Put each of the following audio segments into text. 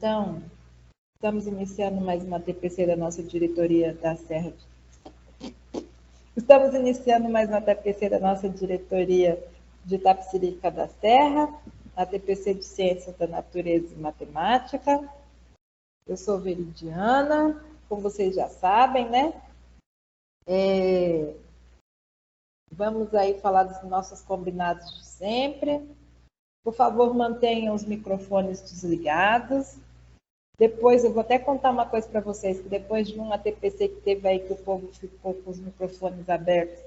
Então, estamos iniciando mais uma TPC da nossa diretoria da Serra. Estamos iniciando mais uma TPC da nossa diretoria de Itapecerica da Serra, a TPC de Ciências da Natureza e Matemática. Eu sou Veridiana, como vocês já sabem, né? Vamos aí falar dos nossos combinados de sempre. Por favor, mantenham os microfones desligados. Depois, eu vou até contar uma coisa para vocês, que depois de uma TPC que teve aí, que o povo ficou com os microfones abertos,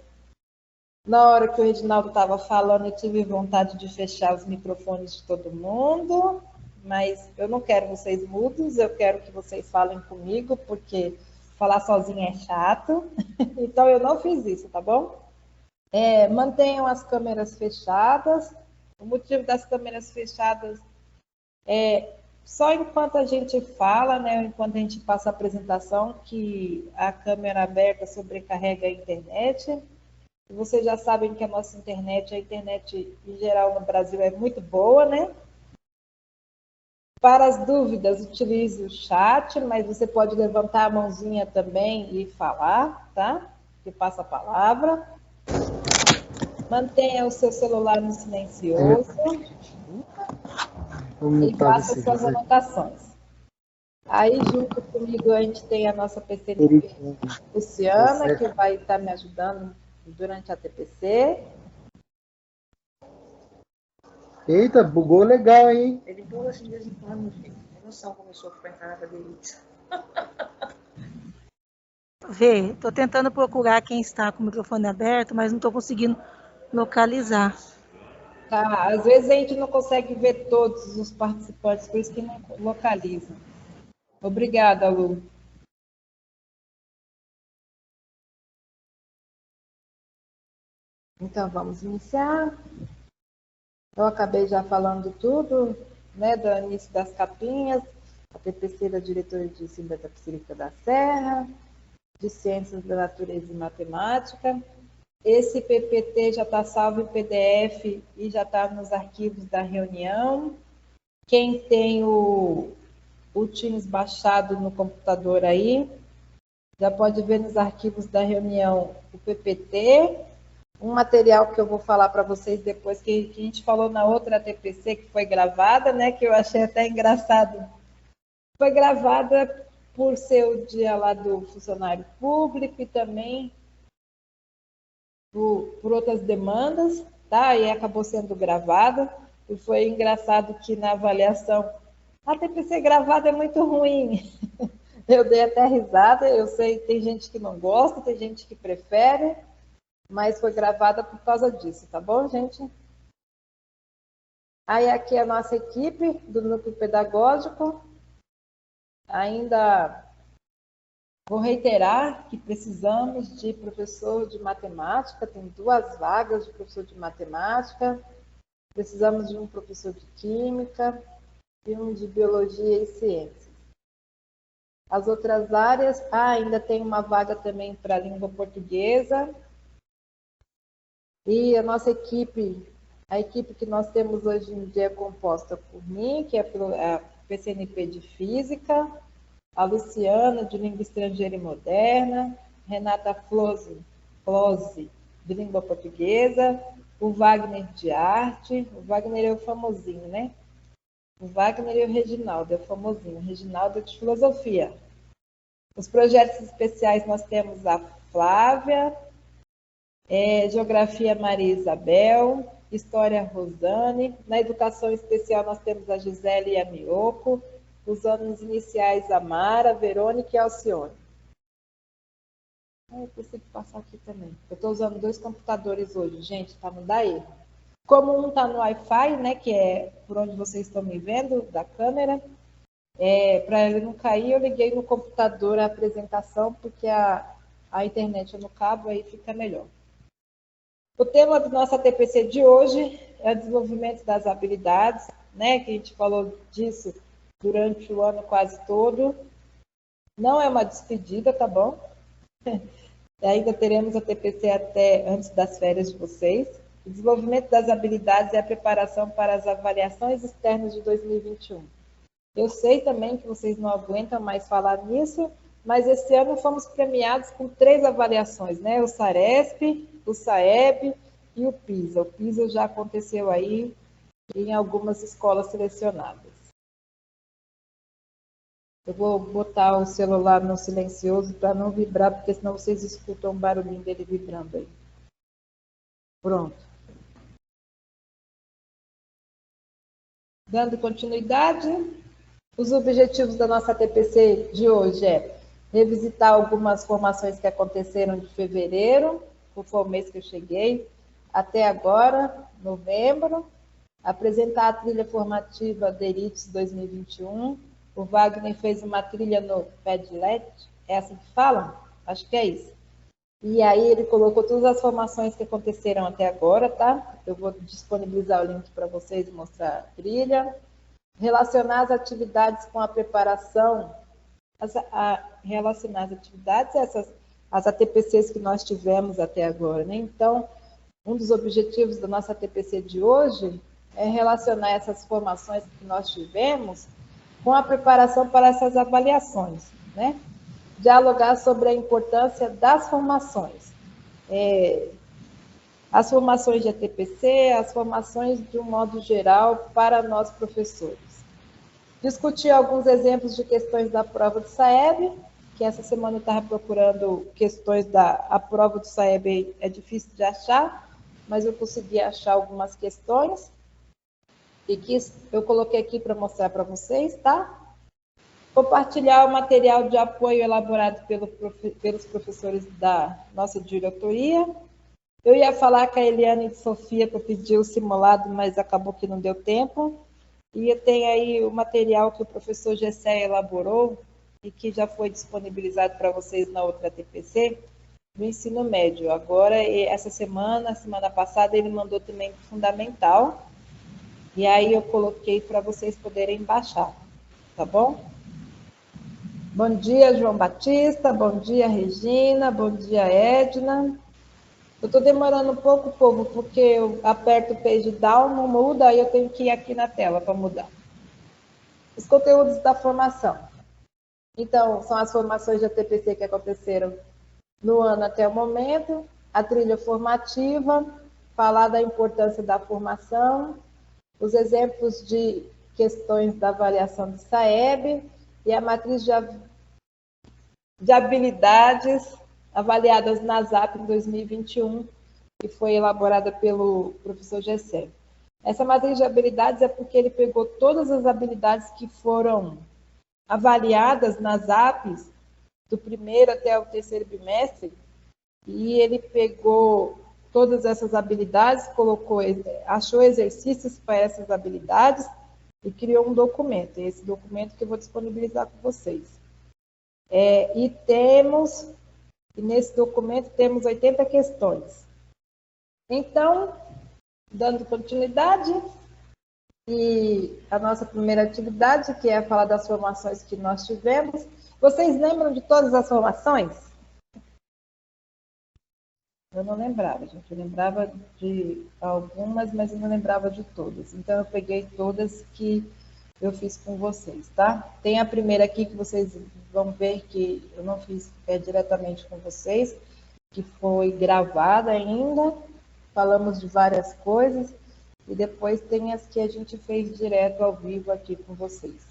na hora que o Reginaldo estava falando, eu tive vontade de fechar os microfones de todo mundo, mas eu não quero vocês mudos, eu quero que vocês falem comigo, porque falar sozinha é chato, então eu não fiz isso, tá bom? Mantenham as câmeras fechadas. O motivo das câmeras fechadas é só enquanto a gente fala, né, enquanto a gente passa a apresentação, que a câmera aberta sobrecarrega a internet. Vocês já sabem que a nossa internet, a internet em geral no Brasil é muito boa, né? Para as dúvidas, utilize o chat, mas você pode levantar a mãozinha também e falar, tá? Que passa a palavra. Mantenha o seu celular no silencioso e faça suas anotações. Aí, junto comigo, a gente tem a nossa PCNP Luciana, que vai estar me ajudando durante a TPC. Eita, bugou legal, hein? Ele pula assim de vez em quando, gente. Tem noção como eu sofro com a entrada dele. Vê, estou tentando procurar quem está com o microfone aberto, mas não estou conseguindo localizar. Tá, às vezes a gente não consegue ver todos os participantes, por isso que não localiza. Obrigada, Lu. Então, vamos iniciar. Eu acabei já falando tudo, né, do início das capinhas, a TPC da Diretoria de Ensino da Itapecerica da Serra, de Ciências da Natureza e Matemática. Esse PPT já está salvo em PDF e já está nos arquivos da reunião. Quem tem o Teams baixado no computador aí, já pode ver nos arquivos da reunião o PPT, um material que eu vou falar para vocês depois, que a gente falou na outra TPC, que foi gravada, né, que eu achei até engraçado. Foi gravada por ser o dia lá do funcionário público e também por outras demandas, tá? E acabou sendo gravada. E foi engraçado que na avaliação a TPC gravada é muito ruim. Eu dei até risada, eu sei, tem gente que não gosta, tem gente que prefere, mas foi gravada por causa disso, tá bom, gente? Aí aqui a nossa equipe do núcleo pedagógico. Ainda vou reiterar que precisamos de professor de matemática, tem 2 vagas de professor de matemática, precisamos de um professor de química e um de biologia e ciências. As outras áreas, ainda tem uma vaga também para a língua portuguesa. E a nossa equipe, a equipe que nós temos hoje em dia é composta por mim, que é a PCNP de Física, a Luciana, de Língua Estrangeira e Moderna, Renata Flose, de Língua Portuguesa, o Wagner de Arte, o Wagner é o famosinho, né? O Wagner e o Reginaldo é o famosinho, o Reginaldo é de Filosofia. Os projetos especiais nós temos a Flávia, Geografia Maria Isabel, História Rosane, na Educação Especial nós temos a Gisele e a Mioco, os anos iniciais a Mara, Verônica e Alcione. Eu preciso passar aqui também. Eu estou usando 2 computadores hoje, gente, para não dar erro. Como um está no Wi-Fi, né, que é por onde vocês estão me vendo, da câmera, para ele não cair, eu liguei no computador a apresentação, porque a internet é no cabo, aí fica melhor. O tema da nossa TPC de hoje é o desenvolvimento das habilidades, né, que a gente falou disso durante o ano quase todo. Não é uma despedida, tá bom? Ainda teremos a TPC até antes das férias de vocês. O desenvolvimento das habilidades e a preparação para as avaliações externas de 2021. Eu sei também que vocês não aguentam mais falar nisso, mas esse ano fomos premiados com 3 avaliações, né? O Saresp, o Saeb e o PISA. O PISA já aconteceu aí em algumas escolas selecionadas. Eu vou botar o celular no silencioso para não vibrar, porque senão vocês escutam o barulhinho dele vibrando aí. Pronto. Dando continuidade, os objetivos da nossa TPC de hoje é revisitar algumas formações que aconteceram de fevereiro, que foi o mês que eu cheguei, até agora, novembro, apresentar a trilha formativa da ERITS 2021. O Wagner fez uma trilha no Padlet, é assim que falam? Acho que é isso. E aí ele colocou todas as formações que aconteceram até agora, tá? Eu vou disponibilizar o link para vocês mostrar a trilha. Relacionar as atividades com a preparação, relacionar as atividades, as ATPCs que nós tivemos até agora, né? Então, um dos objetivos da nossa ATPC de hoje é relacionar essas formações que nós tivemos com a preparação para essas avaliações, né? Dialogar sobre a importância das formações. As formações de ATPC, as formações de um modo geral para nós professores. Discutir alguns exemplos de questões da prova do SAEB, que essa semana eu estava procurando questões a prova do SAEB, é difícil de achar, mas eu consegui achar algumas questões, e que eu coloquei aqui para mostrar para vocês, tá? Compartilhar o material de apoio elaborado pelos professores da nossa diretoria. Eu ia falar com a Eliane e Sofia para pedir o simulado, mas acabou que não deu tempo. E tem aí o material que o professor Gessé elaborou e que já foi disponibilizado para vocês na outra TPC, no ensino médio. Agora, essa semana passada, ele mandou também fundamental. E aí eu coloquei para vocês poderem baixar, tá bom? Bom dia, João Batista, bom dia, Regina, bom dia, Edna. Eu estou demorando um pouco, povo, porque eu aperto o page down, não muda, aí eu tenho que ir aqui na tela para mudar. Os conteúdos da formação. Então, são as formações de ATPC que aconteceram no ano até o momento, a trilha formativa, falar da importância da formação, os exemplos de questões da avaliação do SAEB e a matriz de habilidades avaliadas na ZAP em 2021, que foi elaborada pelo professor Gessé. Essa matriz de habilidades é porque ele pegou todas as habilidades que foram avaliadas nas APs, do primeiro até o terceiro bimestre, e ele pegou todas essas habilidades, achou exercícios para essas habilidades e criou um documento. Esse documento que eu vou disponibilizar com vocês. E nesse documento temos 80 questões. Então, dando continuidade, e a nossa primeira atividade, que é falar das formações que nós tivemos. Vocês lembram de todas as formações? Eu não lembrava, gente. Eu lembrava de algumas, mas eu não lembrava de todas. Então, eu peguei todas que eu fiz com vocês, tá? Tem a primeira aqui que vocês vão ver que eu não fiz diretamente com vocês, que foi gravada ainda. Falamos de várias coisas. E depois tem as que a gente fez direto ao vivo aqui com vocês.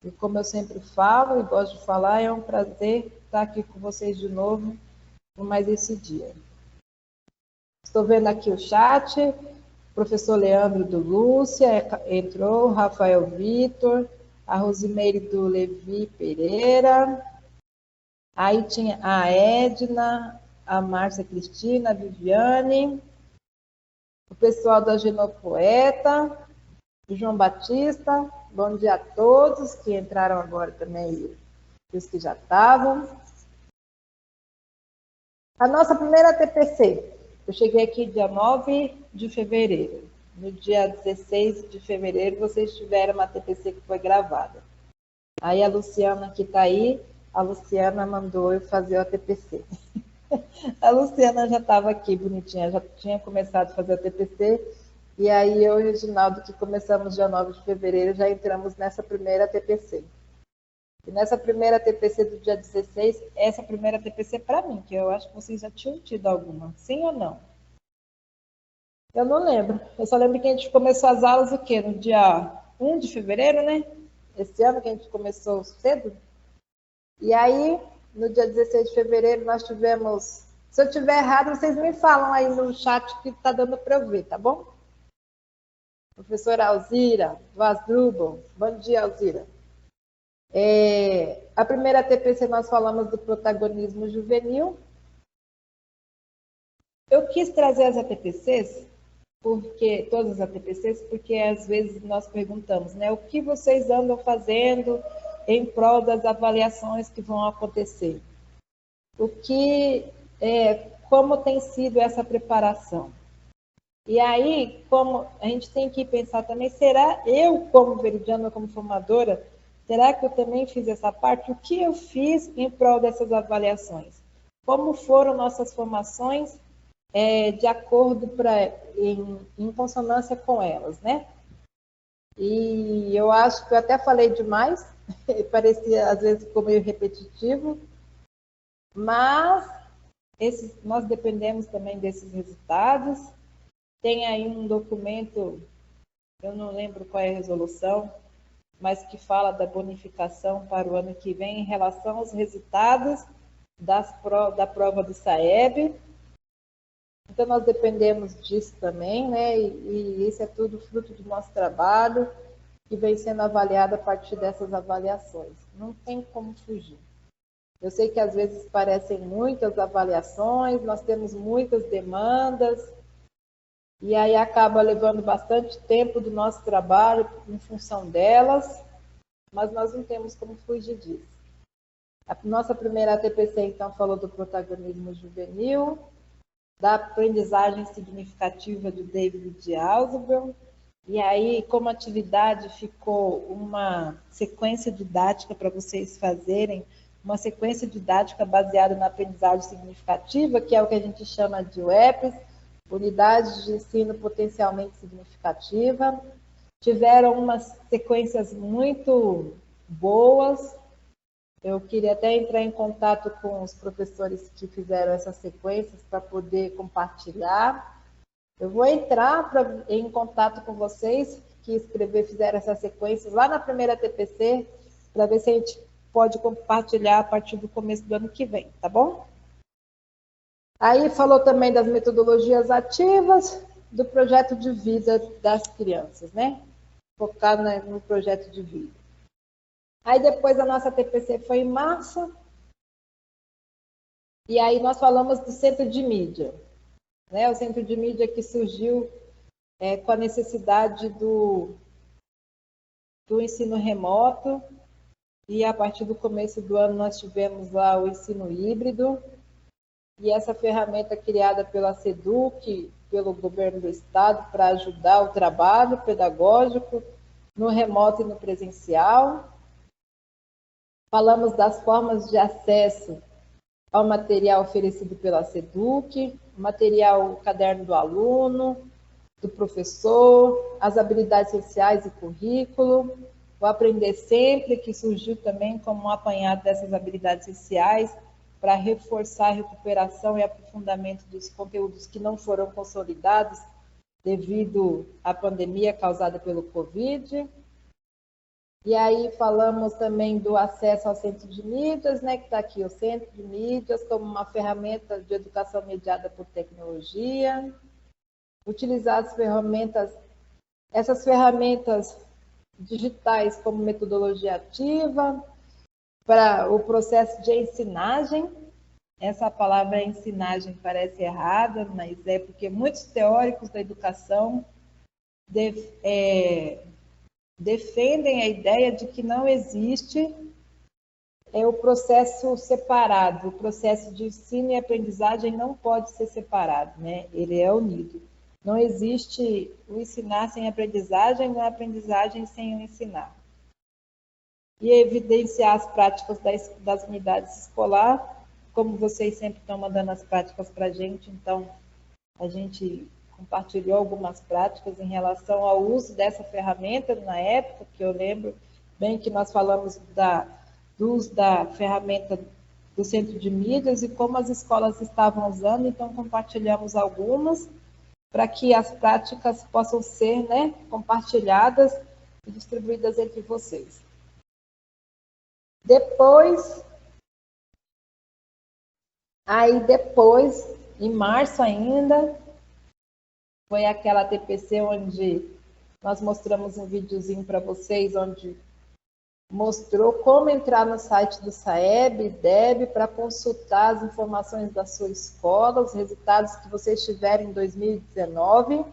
E como eu sempre falo e gosto de falar, é um prazer estar aqui com vocês de novo por mais esse dia. Estou vendo aqui o chat, o professor Leandro do Lúcia entrou, Rafael Vitor, a Rosimeire do Levi Pereira, aí tinha a Edna, a Márcia Cristina, a Viviane, o pessoal da Genopoeta, o João Batista, bom dia a todos que entraram agora também e os que já estavam. A nossa primeira TPC, eu cheguei aqui dia 9 de fevereiro. No dia 16 de fevereiro, vocês tiveram uma TPC que foi gravada. Aí a Luciana que está aí, a Luciana mandou eu fazer a TPC. A Luciana já estava aqui, bonitinha, já tinha começado a fazer a TPC E aí eu e o Reginaldo, que começamos dia 9 de fevereiro, já entramos nessa primeira TPC. E nessa primeira TPC do dia 16, essa primeira TPC para mim, que eu acho que vocês já tinham tido alguma, sim ou não? Eu não lembro. Eu só lembro que a gente começou as aulas o quê? No dia 1 de fevereiro, né? Esse ano que a gente começou cedo. E aí, no dia 16 de fevereiro, nós tivemos... Se eu tiver errado, vocês me falam aí no chat que está dando para eu ver, tá bom? Professora Alzira, do Asdrubal. Bom dia, Alzira. A primeira TPC nós falamos do protagonismo juvenil. Eu quis trazer as ATPCs, todas as ATPCs, porque às vezes nós perguntamos, né, o que vocês andam fazendo em prol das avaliações que vão acontecer? Como tem sido essa preparação? E aí, como a gente tem que pensar também, será eu, como veridiana, como formadora, será que eu também fiz essa parte? O que eu fiz em prol dessas avaliações? Como foram nossas formações de acordo em consonância com elas, né? E eu acho que eu até falei demais, parecia, às vezes, ficou meio repetitivo, mas nós dependemos também desses resultados. Tem aí um documento, eu não lembro qual é a resolução, mas que fala da bonificação para o ano que vem em relação aos resultados da prova do SAEB. Então, nós dependemos disso também, né? E isso é tudo fruto do nosso trabalho, que vem sendo avaliado a partir dessas avaliações. Não tem como fugir. Eu sei que às vezes parecem muitas avaliações, nós temos muitas demandas, e aí acaba levando bastante tempo do nosso trabalho em função delas, mas nós não temos como fugir disso. A nossa primeira ATPC, então, falou do protagonismo juvenil, da aprendizagem significativa do David de Ausubel, e aí, como atividade, ficou uma sequência didática para vocês fazerem, uma sequência didática baseada na aprendizagem significativa, que é o que a gente chama de UEPs, Unidades de Ensino Potencialmente Significativa. Tiveram umas sequências muito boas. Eu queria até entrar em contato com os professores que fizeram essas sequências para poder compartilhar. Eu vou entrar em contato com vocês que fizeram essas sequências lá na primeira TPC, para ver se a gente pode compartilhar a partir do começo do ano que vem, tá bom? Aí falou também das metodologias ativas, do projeto de vida das crianças, né? Focado no projeto de vida. Aí depois a nossa TPC foi em março, e aí nós falamos do centro de mídia, né? O centro de mídia que surgiu com a necessidade do ensino remoto, e a partir do começo do ano nós tivemos lá o ensino híbrido, e essa ferramenta criada pela SEDUC, pelo governo do estado, para ajudar o trabalho pedagógico no remoto e no presencial. Falamos das formas de acesso ao material oferecido pela SEDUC, o material, o caderno do aluno, do professor, as habilidades sociais e currículo, o Aprender Sempre, que surgiu também como um apanhado dessas habilidades sociais, para reforçar a recuperação e aprofundamento dos conteúdos que não foram consolidados devido à pandemia causada pelo Covid. E aí falamos também do acesso ao centro de mídias, né, que está aqui o centro de mídias como uma ferramenta de educação mediada por tecnologia. Utilizar essas ferramentas digitais como metodologia ativa, para o processo de ensinagem. Essa palavra ensinagem parece errada, mas é porque muitos teóricos da educação defendem a ideia de que não existe o processo separado. O processo de ensino e aprendizagem não pode ser separado, né? Ele é unido. Não existe o ensinar sem aprendizagem, não é aprendizagem sem o ensinar. E evidenciar as práticas das unidades escolares, como vocês sempre estão mandando as práticas para a gente, então a gente compartilhou algumas práticas em relação ao uso dessa ferramenta na época, que eu lembro bem que nós falamos do uso da ferramenta do Centro de Mídias e como as escolas estavam usando, então compartilhamos algumas para que as práticas possam ser, né, compartilhadas e distribuídas entre vocês. Depois, em março ainda, foi aquela TPC onde nós mostramos um videozinho para vocês, onde mostrou como entrar no site do SAEB, DEB, para consultar as informações da sua escola, os resultados que vocês tiverem em 2019,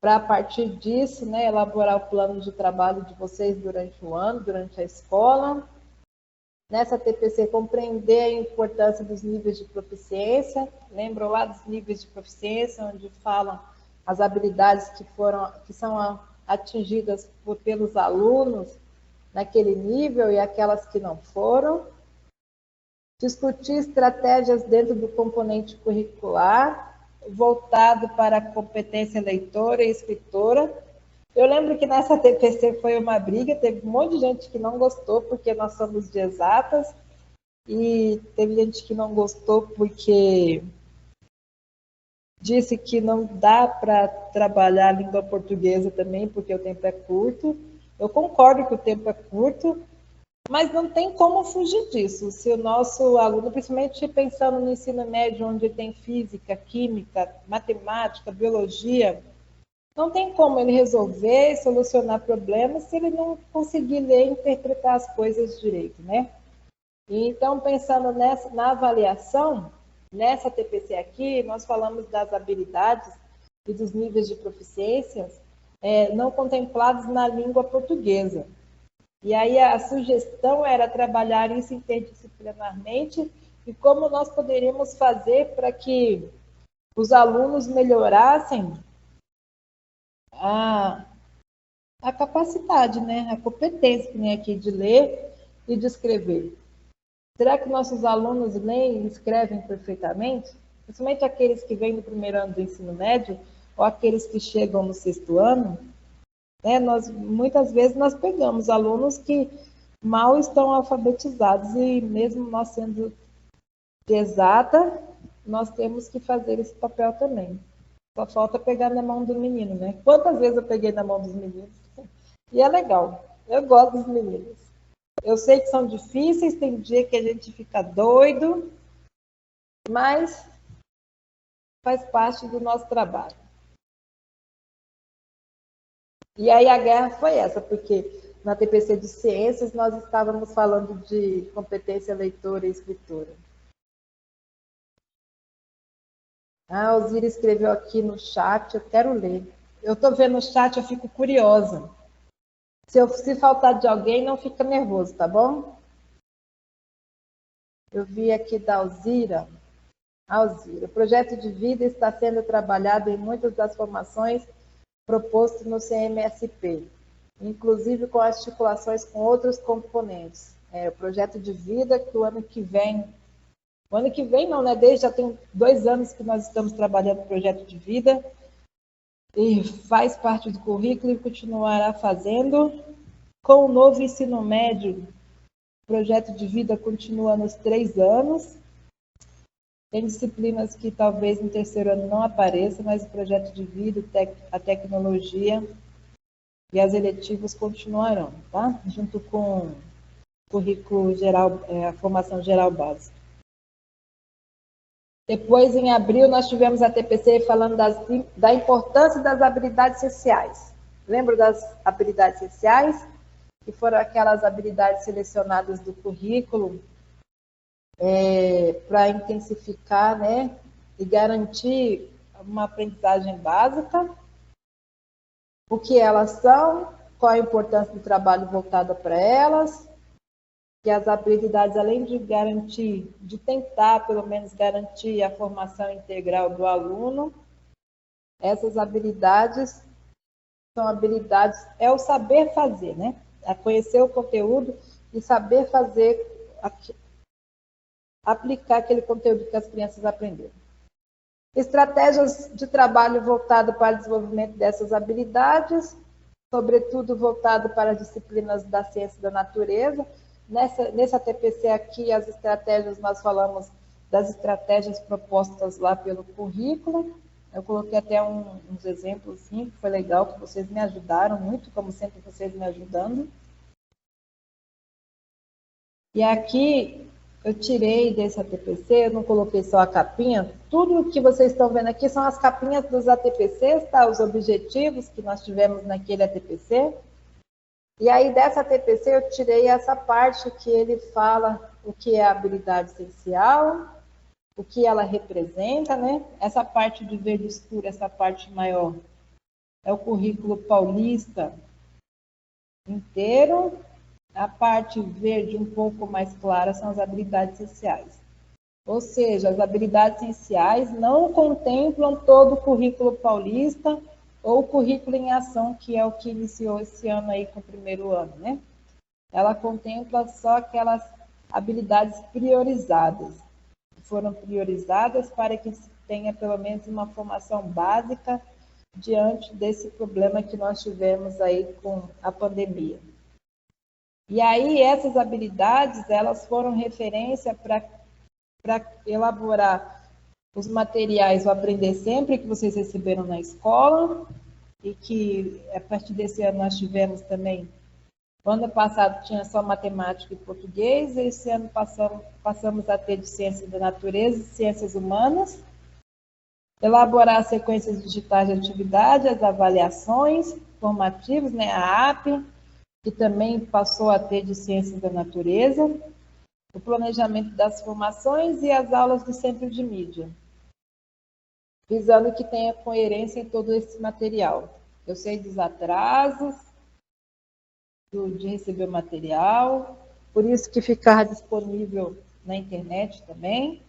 para a partir disso, né, elaborar o plano de trabalho de vocês durante o ano, durante a escola. Nessa TPC, compreender a importância dos níveis de proficiência. Lembram lá dos níveis de proficiência, onde falam as habilidades que são atingidas pelos alunos naquele nível e aquelas que não foram. Discutir estratégias dentro do componente curricular, voltado para a competência leitora e escritora. Eu lembro que nessa TPC foi uma briga, teve um monte de gente que não gostou, porque nós somos de exatas, e teve gente que não gostou porque disse que não dá para trabalhar a língua portuguesa também, porque o tempo é curto. Eu concordo que o tempo é curto, mas não tem como fugir disso. Se o nosso aluno, principalmente pensando no ensino médio, onde tem física, química, matemática, biologia, não tem como ele resolver e solucionar problemas se ele não conseguir ler e interpretar as coisas direito, né? E então, pensando na avaliação, nessa TPC aqui, nós falamos das habilidades e dos níveis de proficiências não contemplados na língua portuguesa. E aí a sugestão era trabalhar isso interdisciplinarmente e como nós poderíamos fazer para que os alunos melhorassem a capacidade, né? A competência que tem aqui de ler e de escrever. Será que nossos alunos leem e escrevem perfeitamente? Principalmente aqueles que vêm do primeiro ano do ensino médio ou aqueles que chegam no sexto ano, né? Muitas vezes nós pegamos alunos que mal estão alfabetizados e mesmo nós sendo de exata, nós temos que fazer esse papel também. Só falta pegar na mão do menino, né? Quantas vezes eu peguei na mão dos meninos? E é legal. Eu gosto dos meninos. Eu sei que são difíceis, tem dia que a gente fica doido, mas faz parte do nosso trabalho. E aí a guerra foi essa, porque na TPC de Ciências nós estávamos falando de competência leitora e escritora. A Alzira escreveu aqui no chat, eu quero ler. Eu estou vendo o chat, eu fico curiosa. Se faltar de alguém, não fica nervoso, tá bom? Eu vi aqui da Alzira. Alzira, o projeto de vida está sendo trabalhado em muitas das formações propostas no CMSP, inclusive com articulações com outros componentes. O projeto de vida que o ano que vem não, né? Já tem 2 anos que nós estamos trabalhando no projeto de vida e faz parte do currículo e continuará fazendo. Com o novo ensino médio, o projeto de vida continua nos 3 anos. Tem disciplinas que talvez no 3º ano não apareça, mas o projeto de vida, a tecnologia e as eletivas continuarão, tá? Junto com o currículo geral, a formação geral básica. Depois, em abril, nós tivemos a TPC falando da importância das habilidades sociais. Lembra das habilidades sociais? Que foram aquelas habilidades selecionadas do currículo para intensificar, né, e garantir uma aprendizagem básica. O que elas são, qual a importância do trabalho voltado para elas, que as habilidades, além de garantir, de tentar pelo menos garantir a formação integral do aluno, essas habilidades são habilidades, é o saber fazer, né? É conhecer o conteúdo e saber fazer, aplicar aquele conteúdo que as crianças aprenderam. Estratégias de trabalho voltado para o desenvolvimento dessas habilidades, sobretudo voltado para disciplinas da ciência da natureza. Nessa TPC aqui, as estratégias, nós falamos das estratégias propostas lá pelo currículo. Eu coloquei até uns exemplos, sim, que foi legal, que vocês me ajudaram muito, como sempre vocês me ajudando. E aqui, eu tirei desse ATPC, eu não coloquei só a capinha, tudo que vocês estão vendo aqui são as capinhas dos ATPCs, tá? Os objetivos que nós tivemos naquele ATPC. E aí, dessa ATPC, eu tirei essa parte que ele fala o que é a habilidade essencial, o que ela representa, né? Essa parte de verde escuro, essa parte maior, é o currículo paulista inteiro. A parte verde um pouco mais clara são as habilidades essenciais. Ou seja, as habilidades essenciais não contemplam todo o currículo paulista ou o currículo em ação, que é o que iniciou esse ano aí com o primeiro ano, né? Ela contempla só aquelas habilidades priorizadas, que foram priorizadas para que se tenha pelo menos uma formação básica diante desse problema que nós tivemos aí com a pandemia. E aí, essas habilidades, elas foram referência para elaborar os materiais, o Aprender Sempre, que vocês receberam na escola, e que, a partir desse ano, nós tivemos também. O ano passado tinha só matemática e português, esse ano passamos a ter de ciências da natureza e ciências humanas. Elaborar sequências digitais de atividade, as avaliações formativas, né, a AP, que também passou a ter de ciências da natureza, o planejamento das formações e as aulas do centro de mídia, visando que tenha coerência em todo esse material. Eu sei dos atrasos, de receber o material, por isso que ficar disponível na internet também.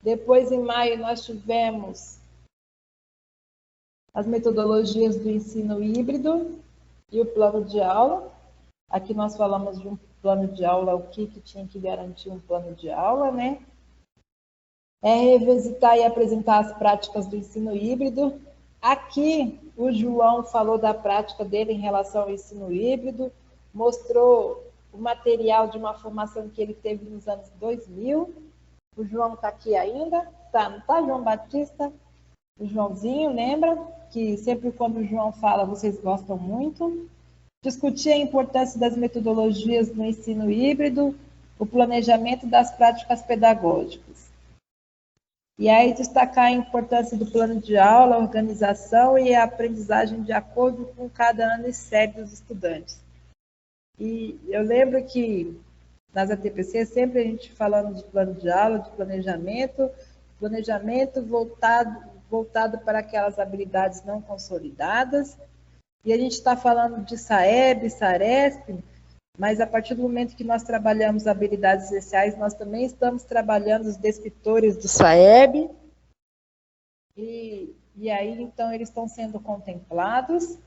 Depois, em maio, nós tivemos as metodologias do ensino híbrido e o plano de aula. Aqui nós falamos de um plano de aula, o que tinha que garantir um plano de aula, né? É revisitar e apresentar as práticas do ensino híbrido. Aqui, o João falou da prática dele em relação ao ensino híbrido, mostrou o material de uma formação que ele teve nos anos 2000. O João está aqui ainda, tá, não está, João Batista? O Joãozinho, lembra? Que sempre quando o João fala, vocês gostam muito. Discutir a importância das metodologias no ensino híbrido, o planejamento das práticas pedagógicas. E aí destacar a importância do plano de aula, a organização e a aprendizagem de acordo com cada ano e série dos estudantes. E eu lembro que nas ATPC sempre a gente falando de plano de aula, de planejamento voltado para aquelas habilidades não consolidadas. E a gente está falando de SAEB, SARESP, mas a partir do momento que nós trabalhamos habilidades essenciais, nós também estamos trabalhando os descritores do SAEB. E aí, então, eles estão sendo contemplados.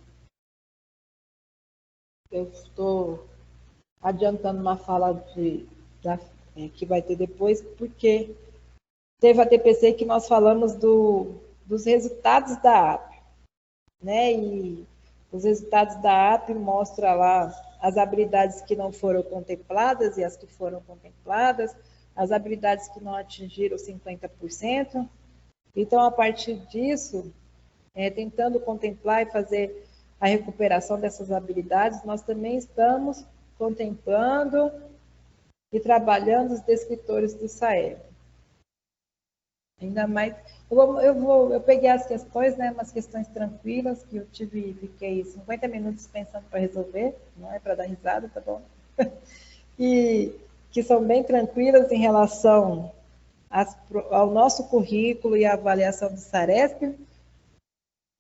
Eu estou adiantando uma fala que vai ter depois, porque teve a TPC que nós falamos dos resultados da AP, né? E os resultados da AP mostram lá as habilidades que não foram contempladas e as que foram contempladas, as habilidades que não atingiram 50%. Então, a partir disso, tentando contemplar e fazer a recuperação dessas habilidades, nós também estamos contemplando e trabalhando os descritores do SAEB. Ainda mais, eu peguei as questões, né, umas questões tranquilas, que eu fiquei 50 minutos pensando para resolver, não é para dar risada, tá bom? E que são bem tranquilas em relação ao nosso currículo e à avaliação do SARESP,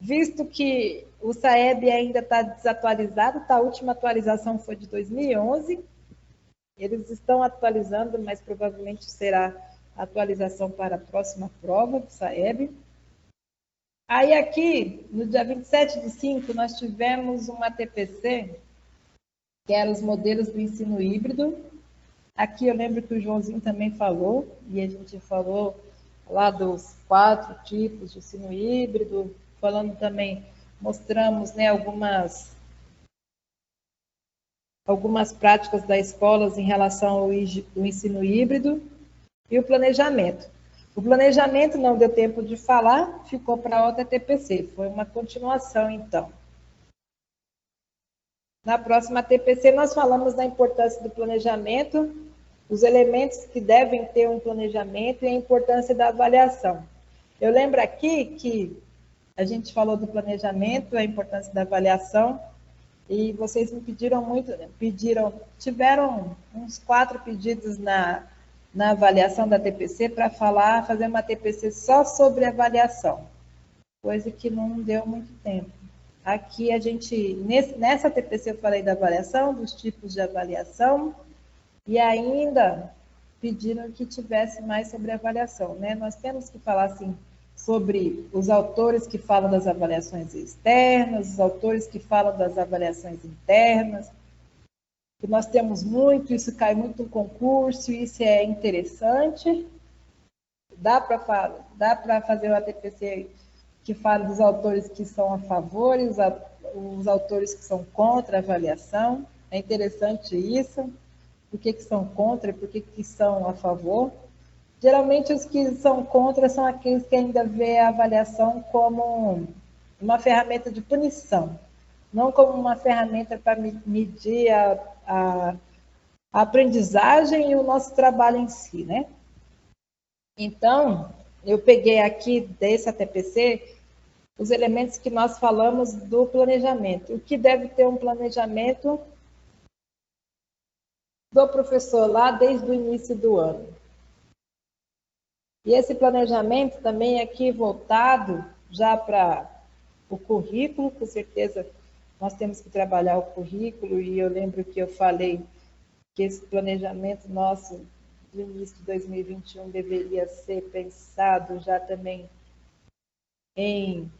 visto que o SAEB ainda está desatualizado, a última atualização foi de 2011, eles estão atualizando, mas provavelmente será atualização para a próxima prova do SAEB. Aí aqui, no dia 27/5, nós tivemos uma TPC, que eram os modelos do ensino híbrido. Aqui eu lembro que o Joãozinho também falou, e a gente falou lá dos 4 tipos de ensino híbrido, falando também, mostramos, né, algumas práticas das escolas em relação ao ensino híbrido e o planejamento. O planejamento não deu tempo de falar, ficou para outra TPC, foi uma continuação, então. Na próxima TPC, nós falamos da importância do planejamento, os elementos que devem ter um planejamento e a importância da avaliação. Eu lembro aqui que a gente falou do planejamento, a importância da avaliação, e vocês me pediram muito, tiveram uns 4 pedidos na avaliação da TPC para fazer uma TPC só sobre avaliação, coisa que não deu muito tempo. Aqui a gente, nessa TPC eu falei da avaliação, dos tipos de avaliação, e ainda pediram que tivesse mais sobre avaliação, né? Nós temos que falar, assim, sobre os autores que falam das avaliações externas, os autores que falam das avaliações internas, que nós temos muito, isso cai muito no concurso, isso é interessante. Dá para fazer uma TPC que fala dos autores que são a favor e os autores que são contra a avaliação. É interessante isso. Por que são contra e por que são a favor. Geralmente, os que são contra são aqueles que ainda vê a avaliação como uma ferramenta de punição, não como uma ferramenta para medir a aprendizagem e o nosso trabalho em si, né? Então, eu peguei aqui dessa TPC os elementos que nós falamos do planejamento. O que deve ter um planejamento do professor lá desde o início do ano. E esse planejamento também aqui voltado já para o currículo, com certeza nós temos que trabalhar o currículo, e eu lembro que eu falei que esse planejamento nosso do início de 2021 deveria ser pensado já também em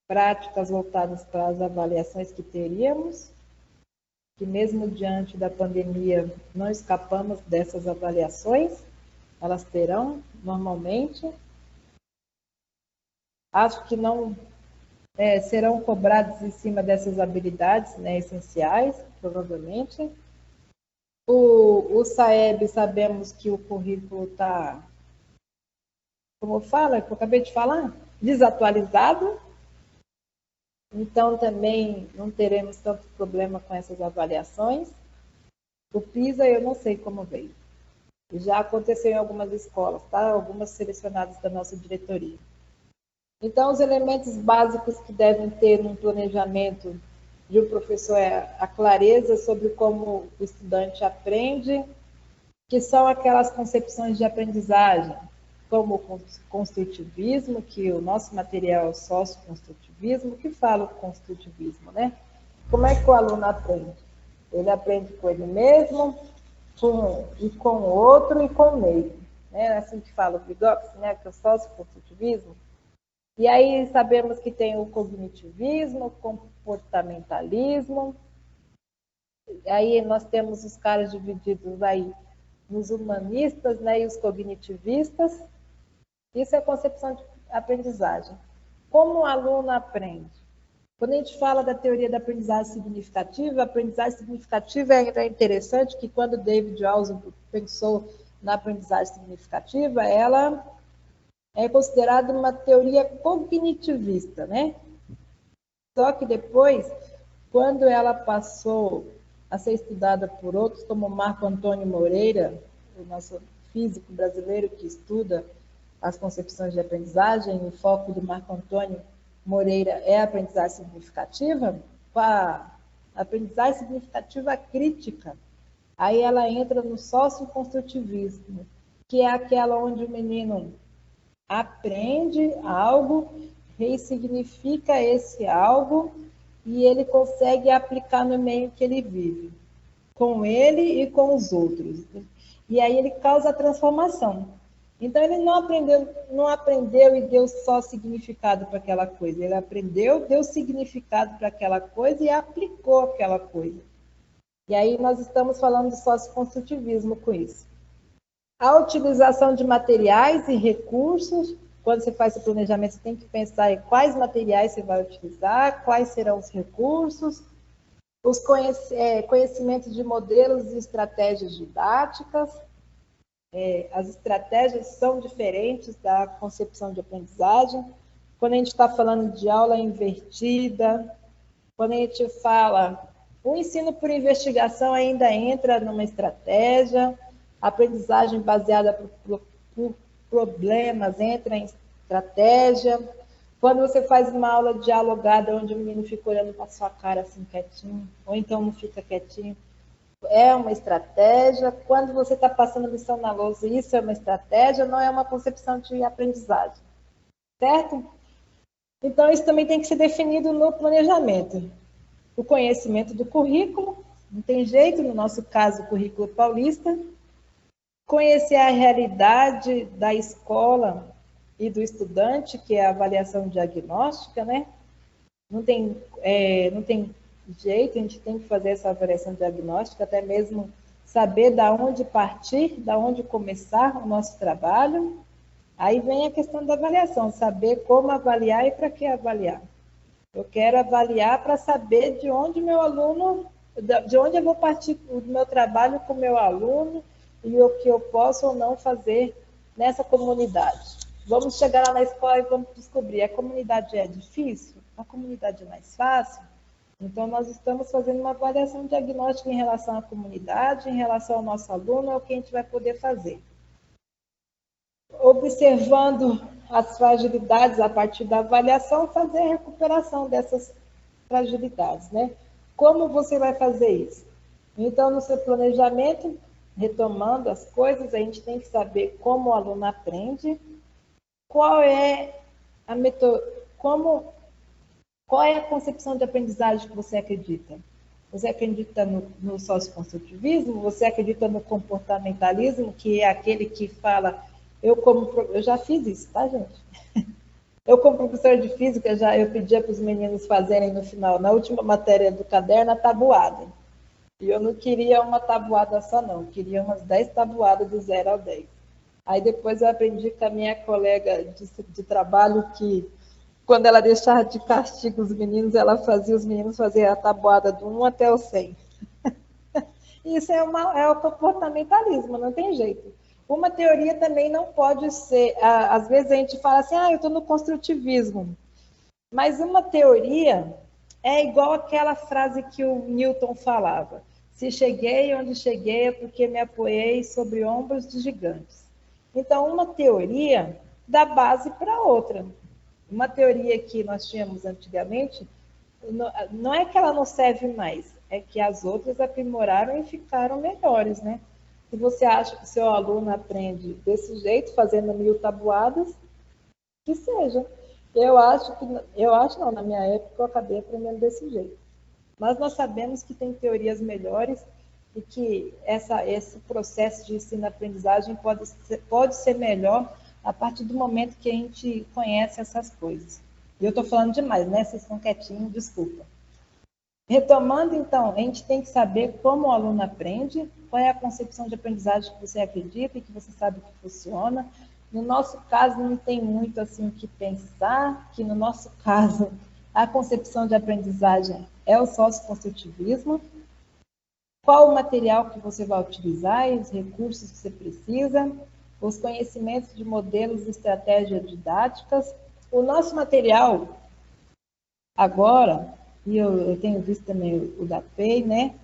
práticas voltadas para as avaliações que teríamos, que mesmo diante da pandemia não escapamos dessas avaliações, elas terão normalmente. Acho que não serão cobrados em cima dessas habilidades, né, essenciais, provavelmente. O SAEB, sabemos que o currículo está, como fala, que eu acabei de falar, desatualizado. Então, também não teremos tanto problema com essas avaliações. O PISA, eu não sei como veio. Já aconteceu em algumas escolas, tá? Algumas selecionadas da nossa diretoria. Então, os elementos básicos que devem ter no planejamento de um professor é a clareza sobre como o estudante aprende, que são aquelas concepções de aprendizagem, como o construtivismo, que o nosso material é o sócio-construtivismo, que fala o construtivismo, né? Como é que o aluno aprende? Ele aprende com ele mesmo, com o outro e com o meio. Né? Assim que fala o Vygotsky, né? Que é o sócio-construtivismo. E aí sabemos que tem o cognitivismo, o comportamentalismo. E aí nós temos os caras divididos aí nos humanistas, né, e os cognitivistas. Isso é a concepção de aprendizagem. Como o aluno aprende? Quando a gente fala da teoria da aprendizagem significativa, a aprendizagem significativa é interessante que quando David Alsop pensou na aprendizagem significativa, ela é considerada uma teoria cognitivista, né? Só que depois, quando ela passou a ser estudada por outros, como Marco Antônio Moreira, o nosso físico brasileiro que estuda as concepções de aprendizagem, o foco do Marco Antônio Moreira é a aprendizagem significativa, a aprendizagem significativa crítica. Aí ela entra no socioconstrutivismo, que é aquela onde o menino aprende algo, ressignifica esse algo e ele consegue aplicar no meio que ele vive, com ele e com os outros. E aí ele causa a transformação. Então ele não aprendeu e deu só significado para aquela coisa. Ele aprendeu, deu significado para aquela coisa e aplicou aquela coisa. E aí nós estamos falando de socioconstrutivismo com isso. A utilização de materiais e recursos. Quando você faz o planejamento, você tem que pensar em quais materiais você vai utilizar, quais serão os recursos, os conhecimentos de modelos e estratégias didáticas. As estratégias são diferentes da concepção de aprendizagem. Quando a gente está falando de aula invertida, quando a gente fala, o ensino por investigação ainda entra numa estratégia, a aprendizagem baseada por problemas entra em estratégia. Quando você faz uma aula dialogada, onde o menino fica olhando para a sua cara assim quietinho, ou então não fica quietinho, é uma estratégia. Quando você está passando lição na lousa, isso é uma estratégia, não é uma concepção de aprendizagem, certo? Então, isso também tem que ser definido no planejamento. O conhecimento do currículo, não tem jeito, no nosso caso, o currículo paulista. Conhecer a realidade da escola e do estudante, que é a avaliação diagnóstica, né? Não tem jeito, a gente tem que fazer essa avaliação diagnóstica, até mesmo saber da onde partir, da onde começar o nosso trabalho. Aí vem a questão da avaliação, saber como avaliar e para que avaliar. Eu quero avaliar para saber de onde meu aluno, de onde eu vou partir do meu trabalho com o meu aluno e o que eu posso ou não fazer nessa comunidade. Vamos chegar lá na escola e vamos descobrir, a comunidade é difícil? A comunidade é mais fácil? Então, nós estamos fazendo uma avaliação diagnóstica em relação à comunidade, em relação ao nosso aluno, é o que a gente vai poder fazer. Observando as fragilidades a partir da avaliação, fazer a recuperação dessas fragilidades, né? Como você vai fazer isso? Então, no seu planejamento, retomando as coisas, a gente tem que saber como o aluno aprende, qual é a qual é a concepção de aprendizagem que você acredita? Você acredita no socioconstrutivismo? Você acredita no comportamentalismo, que é aquele que fala... Eu já fiz isso, tá, gente? Eu, como professora de física, eu pedia para os meninos fazerem no final, na última matéria do caderno, a tabuada. E eu não queria uma tabuada só, não. Eu queria umas 10 tabuadas do 0 ao 10. Aí depois eu aprendi com a minha colega de trabalho que, quando ela deixava de castigo os meninos, ela fazia os meninos fazer a tabuada do 1 até o 100. Isso é o comportamentalismo, não tem jeito. Uma teoria também não pode ser... Às vezes a gente fala assim, eu estou no construtivismo. Mas uma teoria é igual aquela frase que o Newton falava. Se cheguei onde cheguei é porque me apoiei sobre ombros de gigantes. Então, uma teoria dá base para outra. Uma teoria que nós tínhamos antigamente, não é que ela não serve mais, é que as outras aprimoraram e ficaram melhores, né? Se você acha que seu aluno aprende desse jeito, fazendo 1000 tabuadas, que seja. Na minha época eu acabei aprendendo desse jeito. Mas nós sabemos que tem teorias melhores e que esse processo de ensino-aprendizagem pode ser melhor a partir do momento que a gente conhece essas coisas. E eu estou falando demais, né? Vocês estão quietinhos, desculpa. Retomando, então, a gente tem que saber como o aluno aprende, qual é a concepção de aprendizagem que você acredita e que você sabe que funciona. No nosso caso, não tem muito assim o que pensar, que no nosso caso, a concepção de aprendizagem é o socioconstrutivismo. Qual o material que você vai utilizar e os recursos que você precisa, os conhecimentos de modelos e estratégias didáticas. O nosso material, agora, e eu tenho visto também o da PEI, né?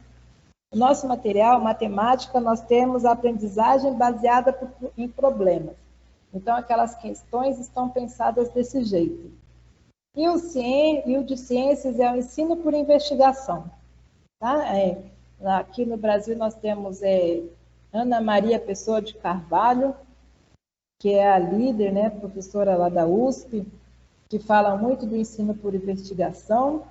O nosso material, matemática, nós temos a aprendizagem baseada em problemas. Então, aquelas questões estão pensadas desse jeito. E o de ciências é o ensino por investigação. Tá? Aqui no Brasil nós temos Ana Maria Pessoa de Carvalho, que é a líder, né, professora lá da USP, que fala muito do ensino por investigação.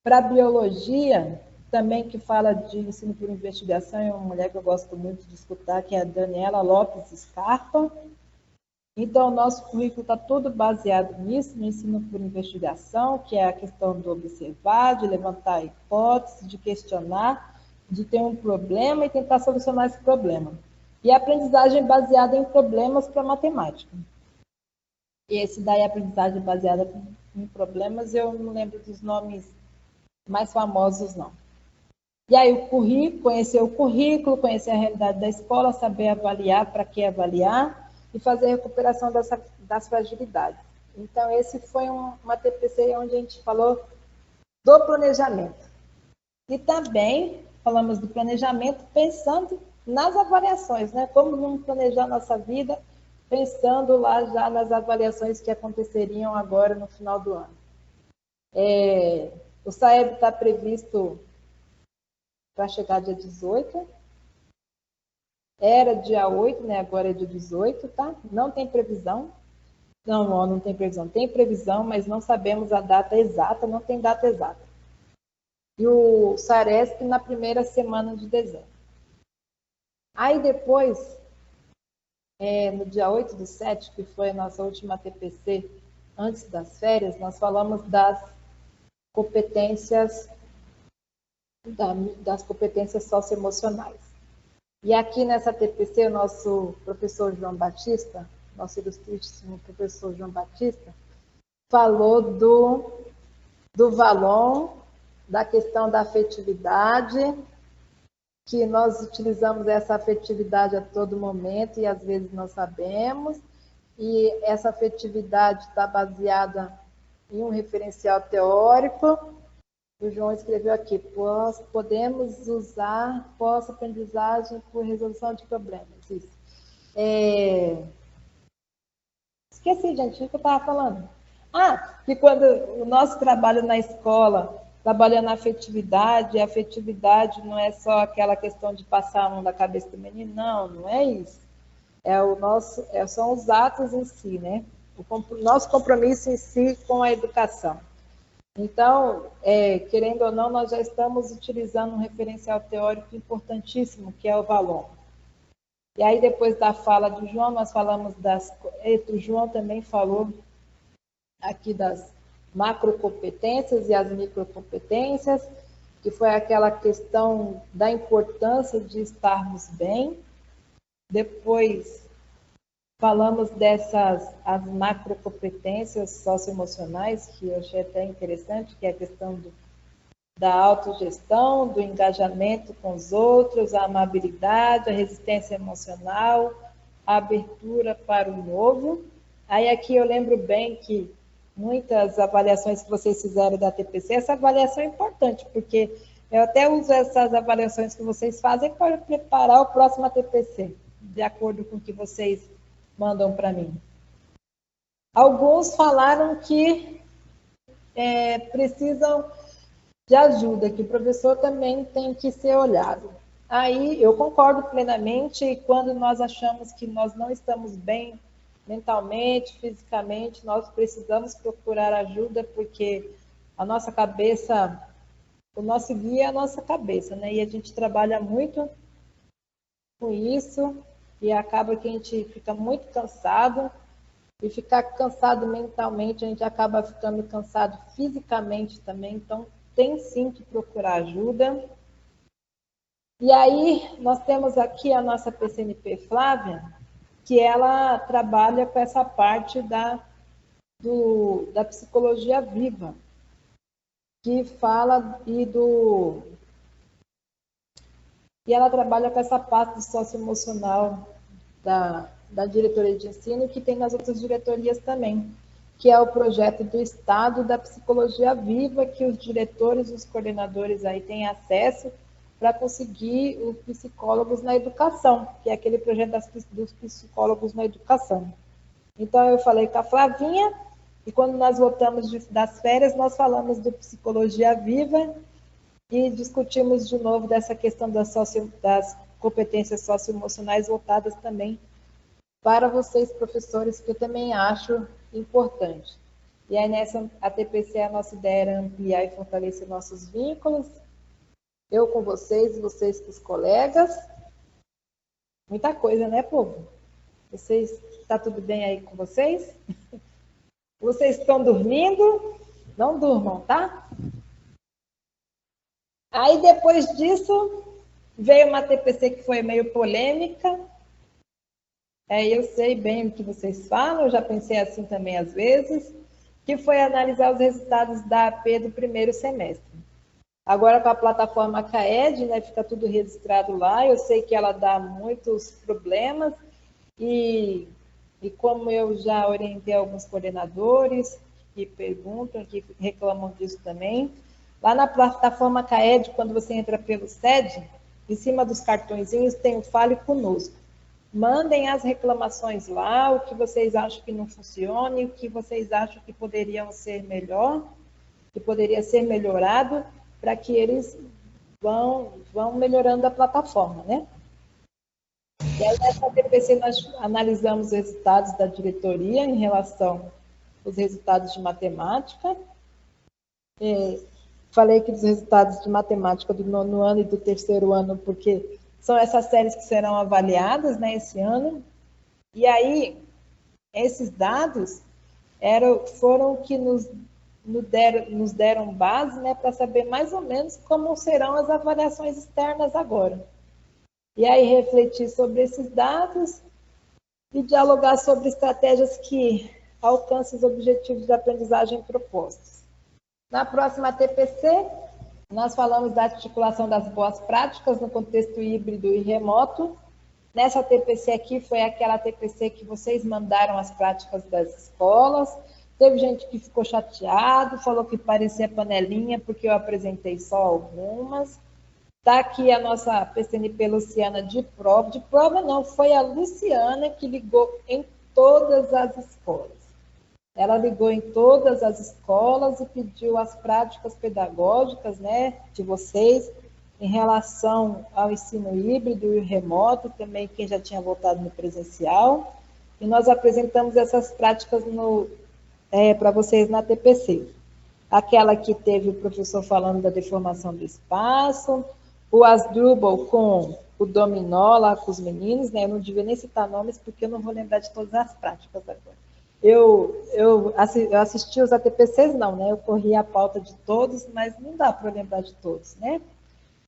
Para biologia, também que fala de ensino por investigação, é uma mulher que eu gosto muito de escutar, que é a Daniela Lopes Scarpa. Então, o nosso currículo está todo baseado nisso, no ensino por investigação, que é a questão do observar, de levantar hipóteses, de questionar, de ter um problema e tentar solucionar esse problema. e aprendizagem baseada em problemas para matemática. E esse daí, aprendizagem baseada em problemas, eu não lembro dos nomes mais famosos, não. E aí, o currículo, conhecer a realidade da escola, saber avaliar, para que avaliar, e fazer a recuperação das fragilidades. Então, esse foi uma TPC onde a gente falou do planejamento. E também falamos do planejamento pensando nas avaliações, né? Como vamos planejar nossa vida, pensando lá já nas avaliações que aconteceriam agora no final do ano. O SAEB está previsto para chegar dia 18. Era dia 8, né? Agora é dia 18, tá? Não tem previsão. Não tem previsão. Tem previsão, mas não sabemos a data exata, não tem data exata. E o SARESP na primeira semana de dezembro. Aí depois, no dia 8/7, que foi a nossa última TPC antes das férias, nós falamos das competências socioemocionais. E aqui nessa TPC, o nosso professor João Batista, nosso ilustríssimo professor João Batista, falou do valor, da questão da afetividade, que nós utilizamos essa afetividade a todo momento e às vezes não sabemos, e essa afetividade está baseada em um referencial teórico. O João escreveu aqui: podemos usar pós-aprendizagem por resolução de problemas. Isso. Esqueci, gente, o que eu estava falando. Que quando o nosso trabalho na escola, trabalhando na afetividade, a afetividade não é só aquela questão de passar a mão da cabeça do menino, não é isso. São os atos em si, né? O nosso compromisso em si com a educação. Então, querendo ou não, nós já estamos utilizando um referencial teórico importantíssimo, que é o valor. E aí, depois da fala do João, nós falamos o João também falou aqui das macrocompetências e as microcompetências, que foi aquela questão da importância de estarmos bem. Depois, falamos as macrocompetências socioemocionais, que eu achei até interessante, que é a questão da autogestão, do engajamento com os outros, a amabilidade, a resistência emocional, a abertura para o novo. Aí aqui eu lembro bem que muitas avaliações que vocês fizeram da TPC, essa avaliação é importante, porque eu até uso essas avaliações que vocês fazem para preparar o próximo TPC, de acordo com o que vocês mandam para mim. Alguns falaram que precisam de ajuda, que o professor também tem que ser olhado. Aí eu concordo plenamente, e quando nós achamos que nós não estamos bem mentalmente, fisicamente, nós precisamos procurar ajuda, porque a nossa cabeça, o nosso guia é a nossa cabeça, né? E a gente trabalha muito com isso, e acaba que a gente fica muito cansado, e ficar cansado mentalmente, a gente acaba ficando cansado fisicamente também, então tem sim que procurar ajuda. E aí, nós temos aqui a nossa PCNP Flávia, que ela trabalha com essa parte da psicologia viva, que fala e ela trabalha com essa parte socioemocional da diretoria de ensino, que tem nas outras diretorias também, que é o projeto do Estado da Psicologia Viva, que os diretores e os coordenadores aí têm acesso para conseguir os psicólogos na educação, que é aquele projeto dos psicólogos na educação. Então, eu falei com a Flavinha, e quando nós voltamos das férias, nós falamos do Psicologia Viva e discutimos de novo dessa questão das competências socioemocionais voltadas também para vocês, professores, que eu também acho importante. E aí, nessa ATPC, a nossa ideia era ampliar e fortalecer nossos vínculos, eu com vocês com os colegas. Muita coisa, né, povo? Está tudo bem aí com vocês? Vocês estão dormindo? Não durmam, tá? Aí, depois disso, veio uma TPC que foi meio polêmica, Eu sei bem o que vocês falam, eu já pensei assim também às vezes, que foi analisar os resultados da AP do primeiro semestre. Agora com a plataforma CAED, né, fica tudo registrado lá, eu sei que ela dá muitos problemas e como eu já orientei alguns coordenadores que perguntam, que reclamam disso também, lá na plataforma CAED, quando você entra pelo SED, em cima dos cartõezinhos tem o Fale Conosco. Mandem as reclamações lá, o que vocês acham que não funciona, o que vocês acham que poderiam ser melhor, que poderia ser melhorado, para que eles vão melhorando a plataforma, né? E aí, nessa TPC, nós analisamos os resultados da diretoria em relação aos resultados de matemática. Falei aqui dos resultados de matemática do 9º ano e do 3º ano, porque são essas séries que serão avaliadas, né, esse ano. E aí, esses dados foram que nos deram base, né, para saber mais ou menos como serão as avaliações externas agora. E aí, refletir sobre esses dados e dialogar sobre estratégias que alcancem os objetivos de aprendizagem propostos. Na próxima TPC, nós falamos da articulação das boas práticas no contexto híbrido e remoto. Nessa TPC aqui foi aquela TPC que vocês mandaram as práticas das escolas. Teve gente que ficou chateado, falou que parecia panelinha porque eu apresentei só algumas. Está aqui a nossa PCNP Luciana de prova. De prova não, foi a Luciana que ligou em todas as escolas. Ela ligou em todas as escolas e pediu as práticas pedagógicas, né, de vocês em relação ao ensino híbrido e remoto, também quem já tinha voltado no presencial. E nós apresentamos essas práticas para vocês na TPC. Aquela que teve o professor falando da deformação do espaço, o Asdrubal com o dominó lá com os meninos, né? Eu não devia nem citar nomes porque eu não vou lembrar de todas as práticas agora. Eu assisti os ATPCs, não, né? Eu corri a pauta de todos, mas não dá para lembrar de todos, né?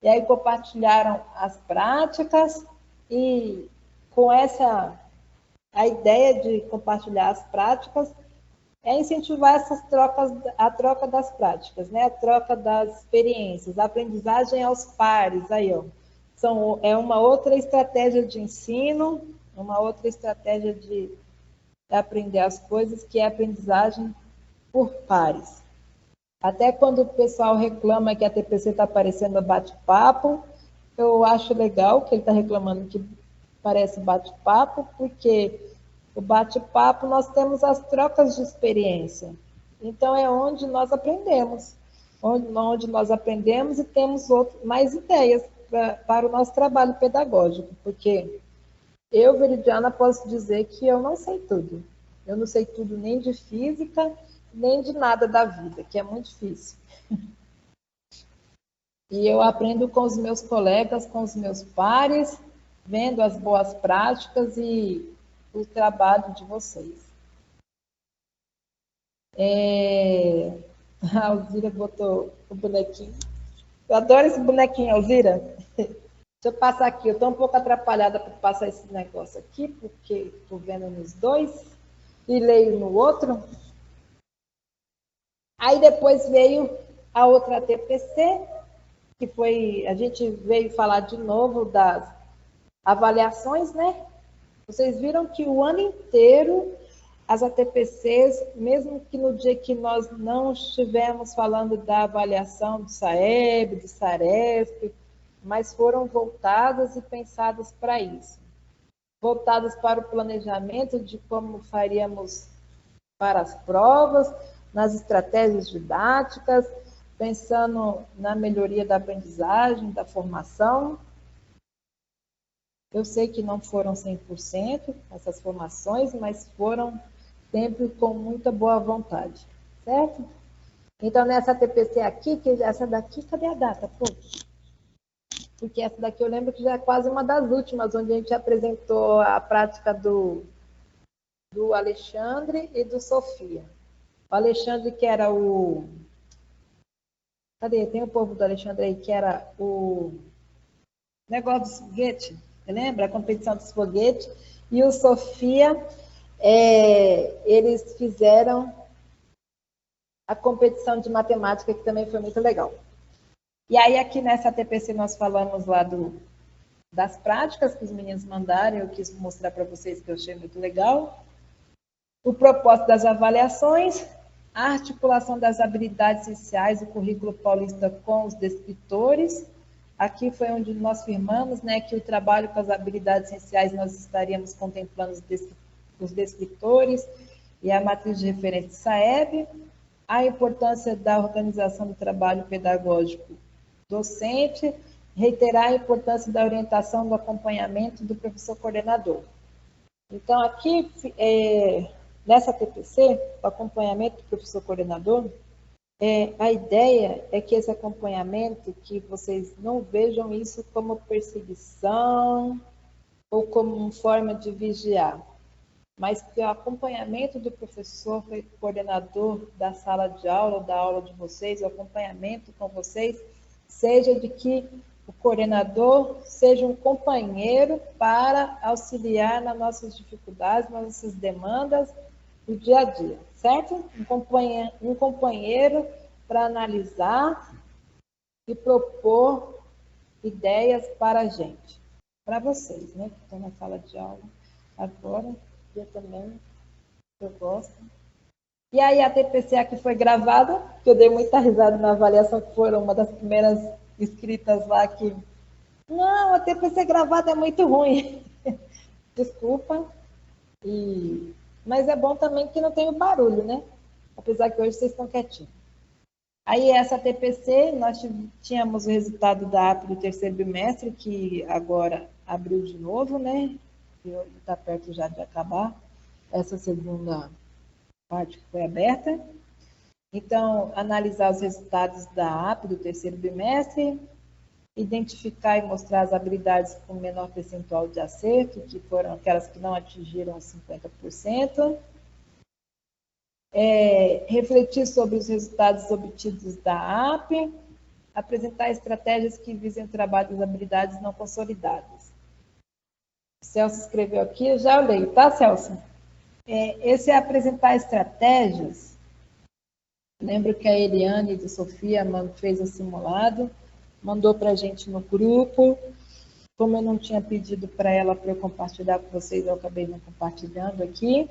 E aí compartilharam as práticas e com a ideia de compartilhar as práticas é incentivar essas trocas, a troca das práticas, né? A troca das experiências, a aprendizagem aos pares, aí, ó. É uma outra estratégia de ensino, uma outra estratégia de aprender as coisas, que é a aprendizagem por pares. Até quando o pessoal reclama que a TPC está parecendo bate-papo, eu acho legal que ele está reclamando que parece bate-papo, porque o bate-papo nós temos as trocas de experiência. Então, é onde nós aprendemos. Onde nós aprendemos e temos mais ideias para o nosso trabalho pedagógico, porque eu, Veridiana, posso dizer que eu não sei tudo. Eu não sei tudo nem de física, nem de nada da vida, que é muito difícil. E eu aprendo com os meus colegas, com os meus pares, vendo as boas práticas e o trabalho de vocês. A Alzira botou o bonequinho. Eu adoro esse bonequinho, Alzira. Deixa eu passar aqui. Eu estou um pouco atrapalhada para passar esse negócio aqui, porque estou vendo nos dois e leio no outro. Aí depois veio a outra TPC, que foi, a gente veio falar de novo das avaliações, né? Vocês viram que o ano inteiro as ATPCs, mesmo que no dia que nós não estivemos falando da avaliação do SAEB, do SARESP, mas foram voltadas e pensadas para isso. Voltadas para o planejamento de como faríamos para as provas, nas estratégias didáticas, pensando na melhoria da aprendizagem, da formação. Eu sei que não foram 100% essas formações, mas foram sempre com muita boa vontade, certo? Então, nessa TPC aqui, que essa daqui, cadê a data? Pô? Porque essa daqui eu lembro que já é quase uma das últimas, onde a gente apresentou a prática do Alexandre e do Sofia. O Alexandre, que era o... Cadê? Tem o povo do Alexandre aí, que era o negócio dos foguetes. Você lembra? A competição dos foguetes. e o Sofia, eles fizeram a competição de matemática, que também foi muito legal. E aí aqui nessa TPC nós falamos lá das práticas que os meninos mandaram, eu quis mostrar para vocês que eu achei muito legal. O propósito das avaliações, a articulação das habilidades sociais do currículo paulista com os descritores. Aqui foi onde nós firmamos, né, que o trabalho com as habilidades essenciais nós estaríamos contemplando os descritores e a matriz de referência de SAEB, a importância da organização do trabalho pedagógico docente, reiterar a importância da orientação do acompanhamento do professor coordenador. Então, aqui, nessa TPC, o acompanhamento do professor coordenador, a ideia é que esse acompanhamento, que vocês não vejam isso como perseguição ou como uma forma de vigiar, mas que o acompanhamento do professor coordenador da sala de aula, ou da aula de vocês, o acompanhamento com vocês, seja de que o coordenador seja um companheiro para auxiliar nas nossas dificuldades, nas nossas demandas do dia a dia, certo? Um companheiro para analisar e propor ideias para a gente, para vocês, né, que estão na sala de aula agora, eu também, eu gosto. E aí a TPC aqui foi gravada, que eu dei muita risada na avaliação, que foram uma das primeiras inscritas lá que, não, a TPC gravada é muito ruim. Desculpa. Mas é bom também que não tem o barulho, né? Apesar que hoje vocês estão quietinhos. Aí essa TPC, nós tínhamos o resultado da AP do terceiro bimestre, que agora abriu de novo, né? Está perto já de acabar essa segunda parte que foi aberta. Então, analisar os resultados da AP do terceiro bimestre, identificar e mostrar as habilidades com menor percentual de acerto, que foram aquelas que não atingiram 50%. Refletir sobre os resultados obtidos da AP, apresentar estratégias que visem o trabalho das habilidades não consolidadas. O Celso escreveu aqui, eu já leio, tá, Celso? Esse é apresentar estratégias. Lembro que a Eliane de Sofia fez o simulado, mandou para a gente no grupo. Como eu não tinha pedido para ela para eu compartilhar com vocês, eu acabei não compartilhando aqui.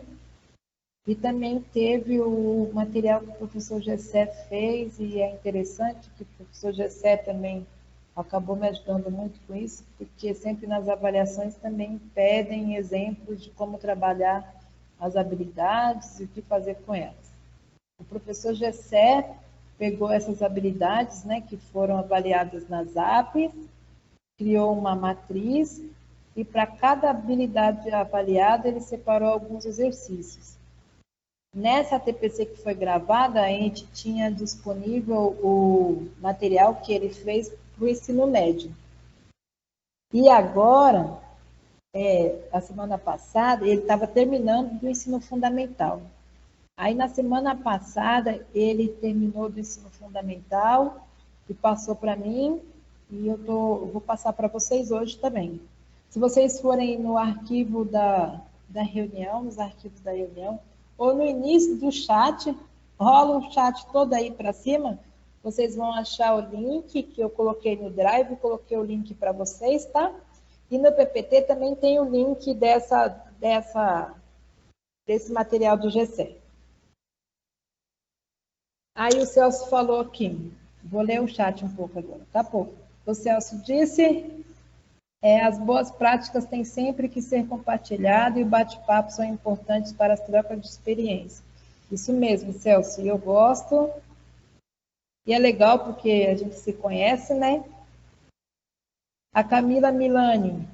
E também teve o material que o professor Gessé fez, e é interessante que o professor Gessé também acabou me ajudando muito com isso, porque sempre nas avaliações também pedem exemplos de como trabalhar as habilidades e o que fazer com elas. O professor Gessé pegou essas habilidades, né, que foram avaliadas nas APs, criou uma matriz, e para cada habilidade avaliada ele separou alguns exercícios. Nessa TPC que foi gravada, a gente tinha disponível o material que ele fez para o ensino médio. E agora, a semana passada, ele estava terminando do ensino fundamental. Aí, na semana passada, ele terminou do ensino fundamental e passou para mim, e eu vou passar para vocês hoje também. Se vocês forem no arquivo da reunião, nos arquivos da reunião, ou no início do chat, rola o chat todo aí para cima, vocês vão achar o link que eu coloquei no Drive, coloquei o link para vocês, tá? E no PPT também tem o link desse material do Gessé. Aí o Celso falou aqui, vou ler o chat um pouco agora, tá pouco. O Celso disse, as boas práticas têm sempre que ser compartilhadas e o bate-papo são importantes para as trocas de experiência. Isso mesmo, Celso, e eu gosto, e é legal porque a gente se conhece, né? A Camila Milani,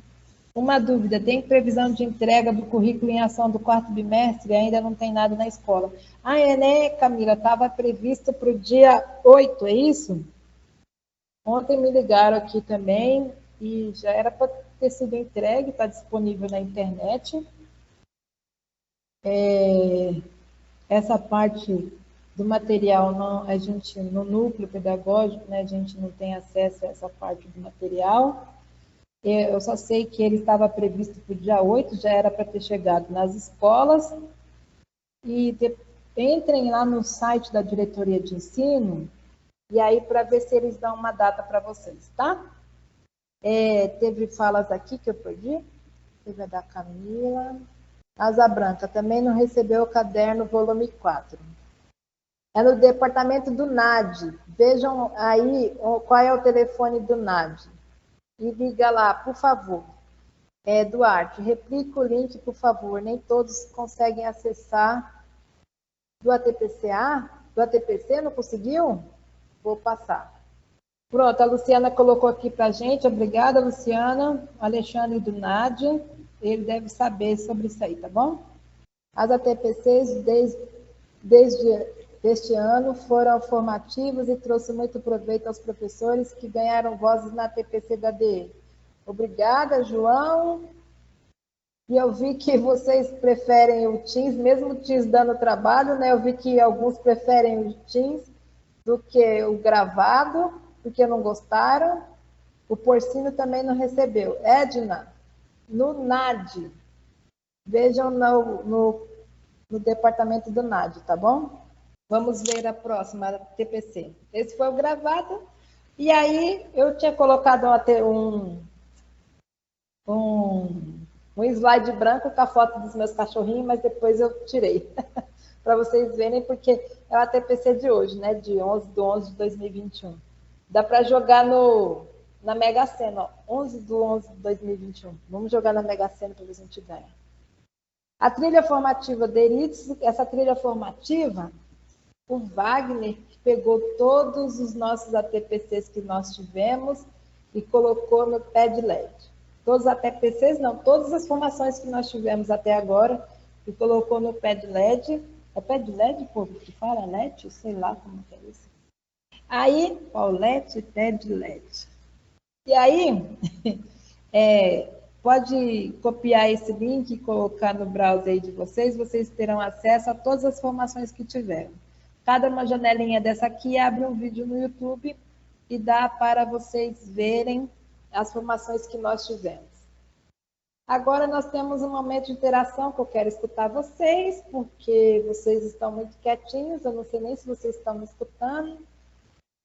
uma dúvida, tem previsão de entrega do currículo em ação do quarto bimestre? Ainda não tem nada na escola. Né, Camila? Estava previsto para o dia 8, é isso? Ontem me ligaram aqui também e já era para ter sido entregue, está disponível na internet. Essa parte do material, a gente, no núcleo pedagógico, né, a gente não tem acesso a essa parte do material. Eu só sei que ele estava previsto para o dia 8, já era para ter chegado nas escolas. E entrem lá no site da diretoria de ensino, e aí para ver se eles dão uma data para vocês, tá? Teve falas aqui que eu perdi. Teve a da Camila. Asa Branca também não recebeu o caderno volume 4. É no departamento do NAD. Vejam aí qual é o telefone do NAD. E liga lá, por favor. Duarte, replica o link, por favor. Nem todos conseguem acessar do ATPCA. Do ATPC, não conseguiu? Vou passar. Pronto, a Luciana colocou aqui para a gente. Obrigada, Luciana. Alexandre do NAD. Ele deve saber sobre isso aí, tá bom? As ATPCs, desde este ano, foram formativos e trouxe muito proveito aos professores que ganharam vozes na ATPC da DE. Obrigada, João. E eu vi que vocês preferem o Teams, mesmo o Teams dando trabalho, né? Eu vi que alguns preferem o Teams do que o gravado, porque não gostaram. O Porcino também não recebeu. Edna, no NAD. Vejam no departamento do NAD, tá bom? Vamos ver a próxima, a TPC. Esse foi o gravado. E aí, eu tinha colocado um slide branco com a foto dos meus cachorrinhos, mas depois eu tirei. Para vocês verem, porque é o ATPC de hoje, né? De 11/11/2021. Dá para jogar na Mega Sena, ó, 11/11/2021. Vamos jogar na Mega Sena para ver se a gente ganha. A trilha formativa da Erites, essa trilha formativa, o Wagner que pegou todos os nossos ATPCs que nós tivemos e colocou no Padlet. Todos os ATPCs, não, todas as formações que nós tivemos até agora e colocou no Padlet. É Padlet, povo, que fala LED? Sei lá como é isso. Aí, Paulette, Padlet. E aí, pode copiar esse link e colocar no browser aí de vocês, vocês terão acesso a todas as formações que tiveram. Cada uma janelinha dessa aqui abre um vídeo no YouTube e dá para vocês verem as formações que nós tivemos. Agora nós temos um momento de interação que eu quero escutar vocês, porque vocês estão muito quietinhos, eu não sei nem se vocês estão me escutando.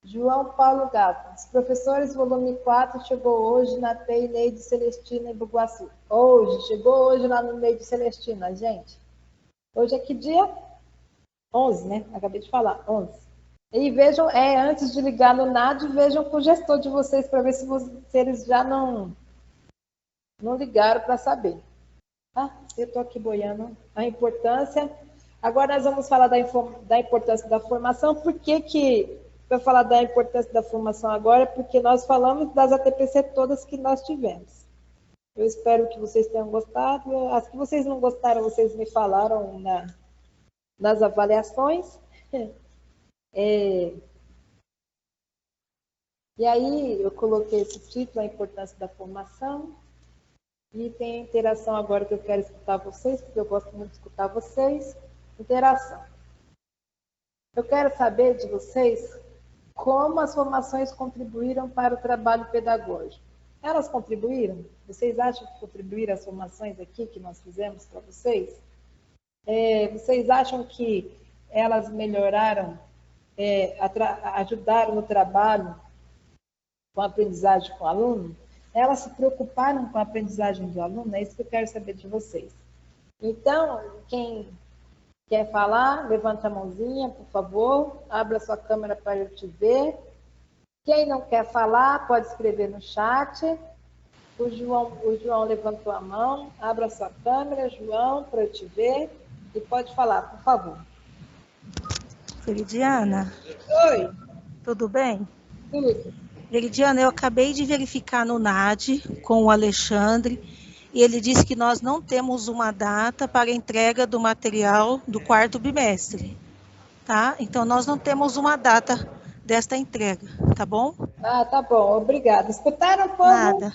João Paulo Gato, os professores, volume 4, chegou hoje na TEI Neide Celestina em Buguaçu. Chegou hoje lá no Neide Celestina, gente. Hoje é que dia? 11, né? Acabei de falar, 11. E vejam, antes de ligar no NAD, vejam com o gestor de vocês para ver se eles já não ligaram para saber. Eu estou aqui boiando a importância. Agora nós vamos falar da importância da formação. Por que para falar da importância da formação agora? Porque nós falamos das ATPC todas que nós tivemos. Eu espero que vocês tenham gostado. As que vocês não gostaram, vocês me falaram nas avaliações. E aí eu coloquei esse título, a importância da formação. E tem a interação agora que eu quero escutar vocês, porque eu gosto muito de escutar vocês. Interação. Eu quero saber de vocês como as formações contribuíram para o trabalho pedagógico. Elas contribuíram? Vocês acham que contribuíram as formações aqui que nós fizemos para vocês? Vocês acham que elas melhoraram, ajudaram no trabalho com a aprendizagem com o aluno? Elas se preocuparam com a aprendizagem do aluno? É isso que eu quero saber de vocês. Então, quem quer falar, levanta a mãozinha, por favor. Abra sua câmera para eu te ver. Quem não quer falar, pode escrever no chat. O João levantou a mão. Abra sua câmera, João, para eu te ver. E pode falar, por favor. Veridiana. Oi. Tudo bem? Tudo. Veridiana, eu acabei de verificar no NAD com o Alexandre e ele disse que nós não temos uma data para entrega do material do quarto bimestre, tá? Então, nós não temos uma data desta entrega, tá bom? Tá bom, obrigada. Escutaram, povo? Nada.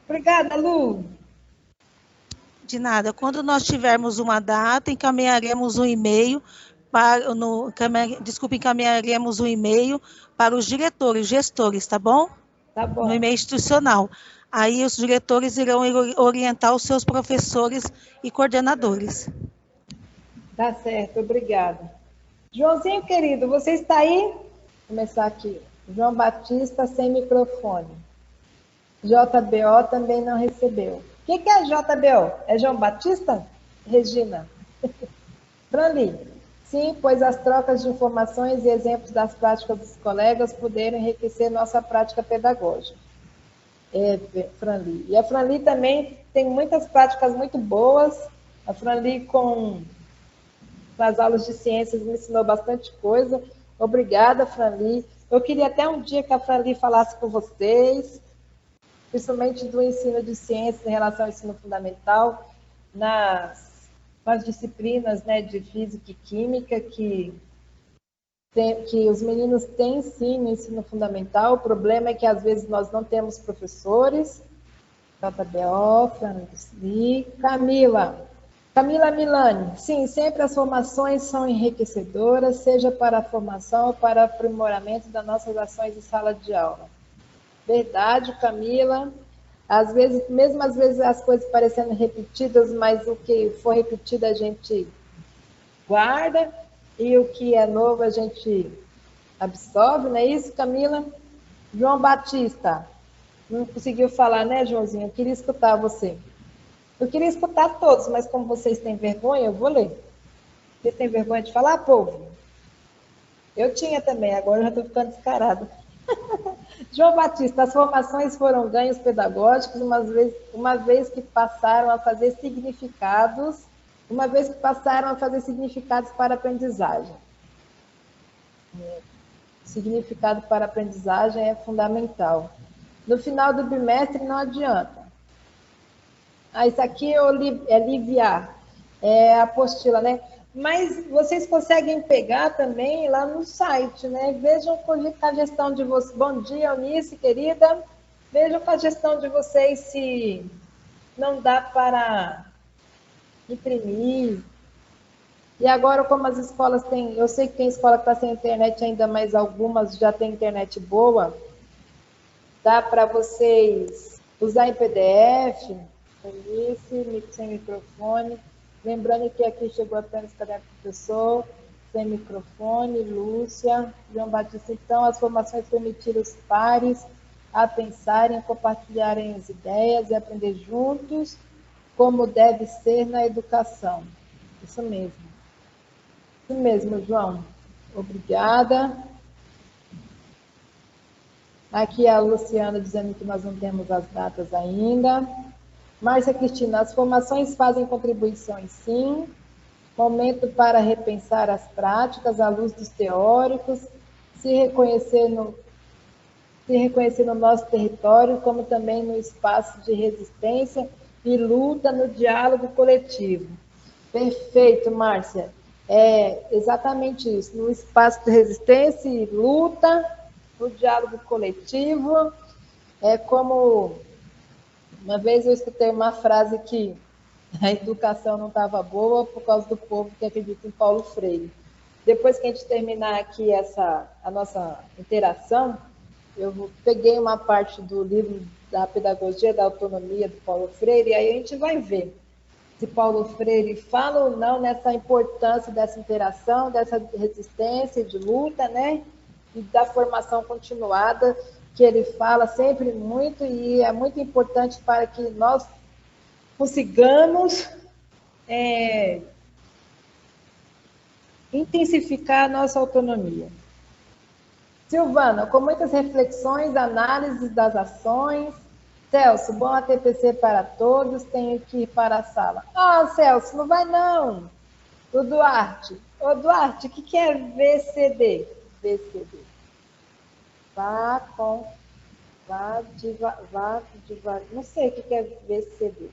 Obrigada, Lu. De nada. Quando nós tivermos uma data, encaminharemos um e-mail encaminharemos um e-mail para os diretores, gestores, tá bom? Tá bom. No e-mail institucional. Aí os diretores irão orientar os seus professores e coordenadores. Tá certo, obrigada. Joãozinho, querido, você está aí? Vou começar aqui. João Batista sem microfone. JBO também não recebeu. O que é JBO? É João Batista? Regina. Franli. Sim, pois as trocas de informações e exemplos das práticas dos colegas puderam enriquecer nossa prática pedagógica. Franli. E a Franli também tem muitas práticas muito boas. A Franli, com as aulas de ciências, me ensinou bastante coisa. Obrigada, Franli. Eu queria até um dia que a Franli falasse com vocês, principalmente do ensino de ciências em relação ao ensino fundamental, nas disciplinas, né, de física e química, que os meninos têm sim no ensino fundamental. O problema é que às vezes nós não temos professores. JBO, Franli, Camila Milani. Sim, sempre as formações são enriquecedoras, seja para a formação ou para o aprimoramento das nossas ações em sala de aula. Verdade, Camila. Às vezes as coisas parecendo repetidas, mas o que for repetido a gente guarda e o que é novo a gente absorve, não é isso, Camila? João Batista. Não conseguiu falar, né, Joãozinho? Eu queria escutar você. Eu queria escutar todos, mas como vocês têm vergonha, eu vou ler. Vocês têm vergonha de falar, povo? Eu tinha também, agora eu já estou ficando descarada. João Batista, as formações foram ganhos pedagógicos, uma vez que passaram a fazer significados para a aprendizagem. Significado para a aprendizagem é fundamental. No final do bimestre não adianta. Isso aqui é Liviar, é a apostila, né? Mas vocês conseguem pegar também lá no site, né? Vejam com a gestão de vocês. Bom dia, Eunice, querida. Vejam com a gestão de vocês se não dá para imprimir. E agora, como as escolas têm... Eu sei que tem escola que está sem internet ainda, mas algumas já têm internet boa. Dá para vocês usar em PDF. Eunice, sem microfone. Lembrando que aqui chegou apenas caderno do professor, sem microfone, Lúcia, João Batista. Então, as formações permitiram os pares a pensarem, compartilharem as ideias e aprender juntos como deve ser na educação. Isso mesmo. Isso mesmo, João. Obrigada. Aqui a Luciana dizendo que nós não temos as datas ainda. Márcia Cristina, as formações fazem contribuições, sim. Momento para repensar as práticas à luz dos teóricos, se reconhecer no nosso território, como também no espaço de resistência e luta no diálogo coletivo. Perfeito, Márcia. É exatamente isso. No espaço de resistência e luta, no diálogo coletivo, é como... Uma vez eu escutei uma frase que a educação não estava boa por causa do povo que acredita em Paulo Freire. Depois que a gente terminar aqui a nossa interação, eu peguei uma parte do livro da Pedagogia da Autonomia do Paulo Freire, e aí a gente vai ver se Paulo Freire fala ou não nessa importância dessa interação, dessa resistência, de luta, né? E da formação continuada, que ele fala sempre muito, e é muito importante para que nós consigamos intensificar a nossa autonomia. Silvana, com muitas reflexões, análises das ações. Celso, bom ATPC para todos, tenho que ir para a sala. Celso, não vai não. O Duarte. Ô, Duarte, o que é VCD? VCD. Vá devagar. Não sei o que é VCD.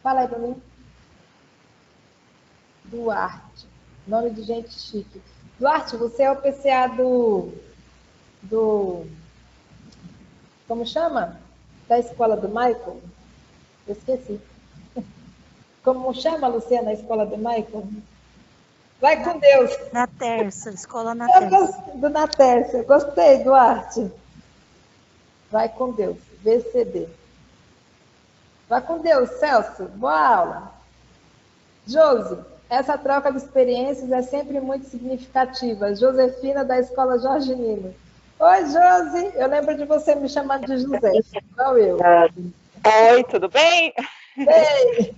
Fala aí para mim. Duarte. Nome de gente chique. Duarte, você é o PCA do... Como chama? Da escola do Michael? Eu esqueci. Como chama, Luciana, a escola do Michael? Vai com Deus. Na Terça, escola na Terça. Na Terça. Gostei, Duarte. Vai com Deus. VCD. Vá com Deus, Celso. Boa aula. Josi, essa troca de experiências é sempre muito significativa. Josefina, da Escola Jorge Nino. Oi, Josi. Eu lembro de você me chamando de José, igual eu. Oi, tudo bem? Ei.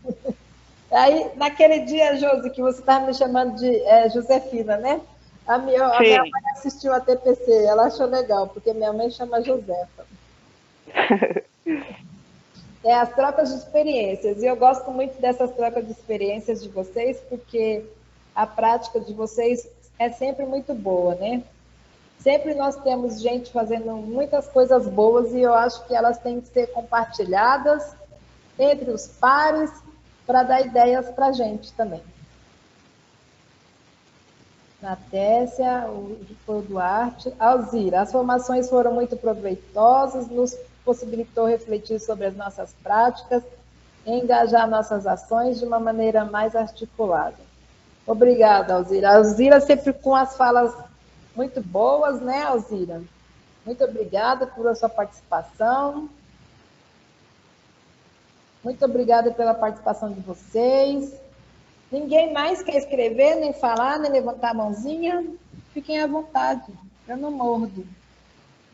Aí, naquele dia, Josi, que você estava me chamando de Josefina, né? A minha mãe assistiu a TPC, ela achou legal, porque minha mãe chama Josefa. As trocas de experiências, e eu gosto muito dessas trocas de experiências de vocês, porque a prática de vocês é sempre muito boa, né? Sempre nós temos gente fazendo muitas coisas boas e eu acho que elas têm que ser compartilhadas entre os pares para dar ideias para a gente também. Natécia, o Duarte, Alzira, as formações foram muito proveitosas, nos possibilitou refletir sobre as nossas práticas e engajar nossas ações de uma maneira mais articulada. Obrigada, Alzira. Alzira sempre com as falas muito boas, né, Alzira? Muito obrigada por a sua participação. Muito obrigada pela participação de vocês. Ninguém mais quer escrever, nem falar, nem levantar a mãozinha? Fiquem à vontade, eu não mordo.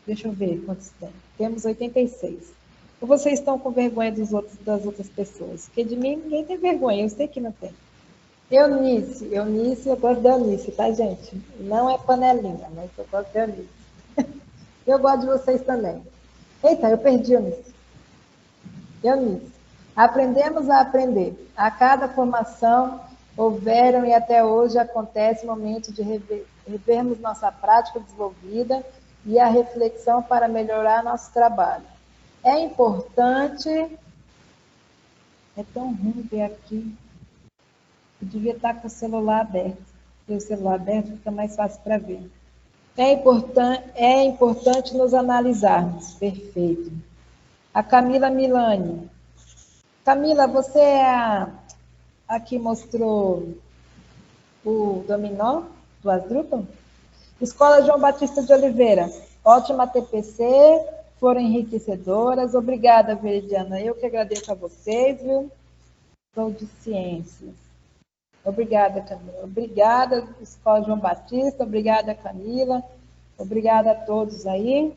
Deixa eu ver quantos tem. Temos 86. Ou vocês estão com vergonha das outras pessoas? Porque de mim ninguém tem vergonha, eu sei que não tem. Eunice, eu gosto de Eunice, tá, gente? Não é panelinha, mas eu gosto de Eunice. Eu gosto de vocês também. Eita, eu perdi Eunice. Eunice. Aprendemos a aprender. A cada formação houveram e até hoje acontece momento de revermos nossa prática desenvolvida e a reflexão para melhorar nosso trabalho. É importante... É tão ruim ver aqui. Eu devia estar com o celular aberto. Porque o celular aberto fica mais fácil para ver. É importante nos analisarmos. Perfeito. A Camila Milani. Camila, você é a que mostrou o dominó do Asdrubal? Escola João Batista de Oliveira. Ótima TPC, foram enriquecedoras. Obrigada, Veridiana. Eu que agradeço a vocês, viu? Sou de ciências. Obrigada, Camila. Obrigada, Escola João Batista. Obrigada, Camila. Obrigada a todos aí.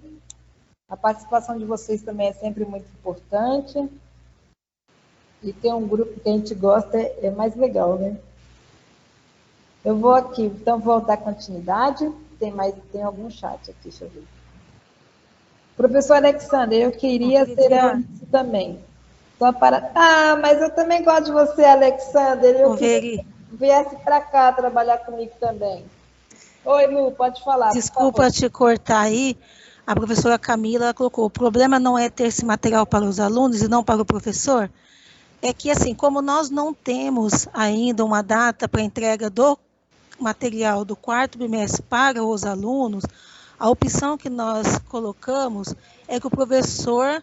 A participação de vocês também é sempre muito importante. E ter um grupo que a gente gosta é mais legal, né? Eu vou aqui, então vou dar continuidade. Tem algum chat aqui, deixa eu ver. Professor Alexander, eu queria ser Eunice também. Só para... Ah, mas eu também gosto de você, Alexander. Eu queria que viesse para cá trabalhar comigo também. Oi, Lu, pode falar. Desculpa te cortar aí. A professora Camila colocou, o problema não é ter esse material para os alunos e não para o professor? É que, assim, como nós não temos ainda uma data para entrega do material do quarto bimestre para os alunos, a opção que nós colocamos é que o professor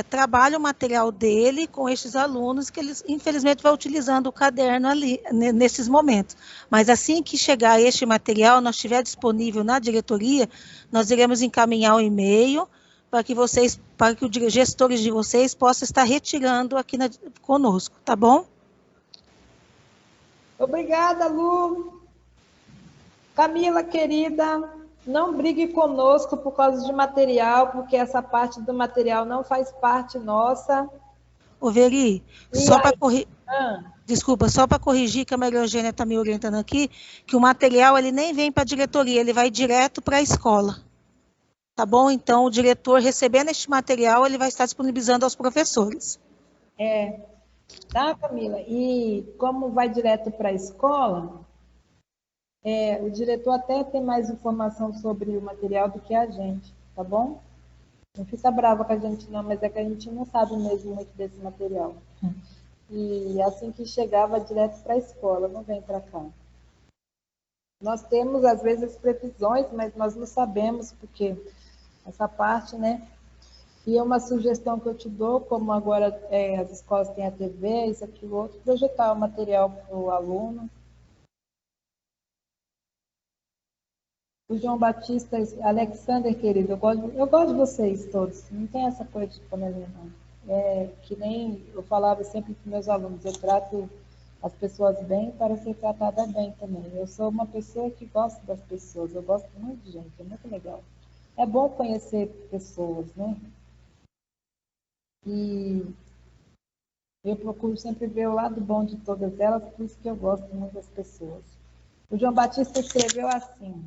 trabalhe o material dele com estes alunos, que eles, infelizmente, vão utilizando o caderno ali, nesses momentos. Mas assim que chegar este material, nós estiver disponível na diretoria, nós iremos encaminhar um e-mail para que os gestores de vocês possam estar retirando aqui conosco, tá bom? Obrigada, Lu. Camila, querida, não brigue conosco por causa de material, porque essa parte do material não faz parte nossa. Ô, Veri, só para corrigir... Desculpa, só para corrigir, que a Maria Eugênia está me orientando aqui, que o material ele nem vem para a diretoria, ele vai direto para a escola. Tá bom? Então, o diretor, recebendo este material, ele vai estar disponibilizando aos professores. Tá, Camila? E como vai direto para a escola, o diretor até tem mais informação sobre o material do que a gente, tá bom? Não fica brava com a gente não, mas é que a gente não sabe mesmo muito desse material. E assim que chegar, vai direto para a escola, não vem para cá. Nós temos, às vezes, previsões, mas nós não sabemos, porque essa parte, né? E é uma sugestão que eu te dou, como agora as escolas têm a TV, isso, aquilo, outro, projetar o material para o aluno. O João Batista, Alexander, querido, eu gosto de vocês todos. Não tem essa coisa de panelinha, não. que nem eu falava sempre para meus alunos, eu trato as pessoas bem para ser tratada bem também. Eu sou uma pessoa que gosta das pessoas, eu gosto muito de gente, é muito legal. É bom conhecer pessoas, né? E eu procuro sempre ver o lado bom de todas elas, por isso que eu gosto muito das pessoas. O João Batista escreveu assim: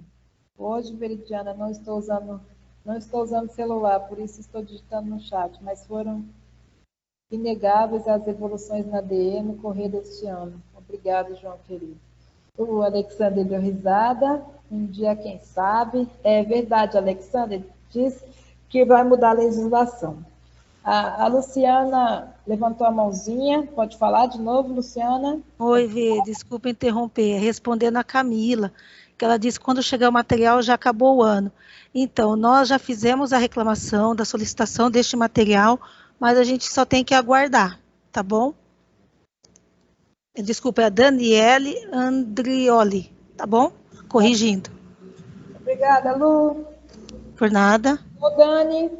hoje, Veridiana, não estou usando celular, por isso estou digitando no chat, mas foram inegáveis as evoluções na DE no correr deste ano. Obrigado, João querido. O Alexander deu risada. Um dia, quem sabe. É verdade, Alexander diz que vai mudar a legislação. A Luciana levantou a mãozinha. Pode falar de novo, Luciana? Oi, Vê, desculpa interromper. Respondendo a Camila, que ela disse que quando chegar o material já acabou o ano. Então, nós já fizemos a reclamação da solicitação deste material, mas a gente só tem que aguardar, tá bom? Desculpa, é a Daniele Andrioli, tá bom? Corrigindo. Obrigada, Lu. Por nada. Ô, Dani.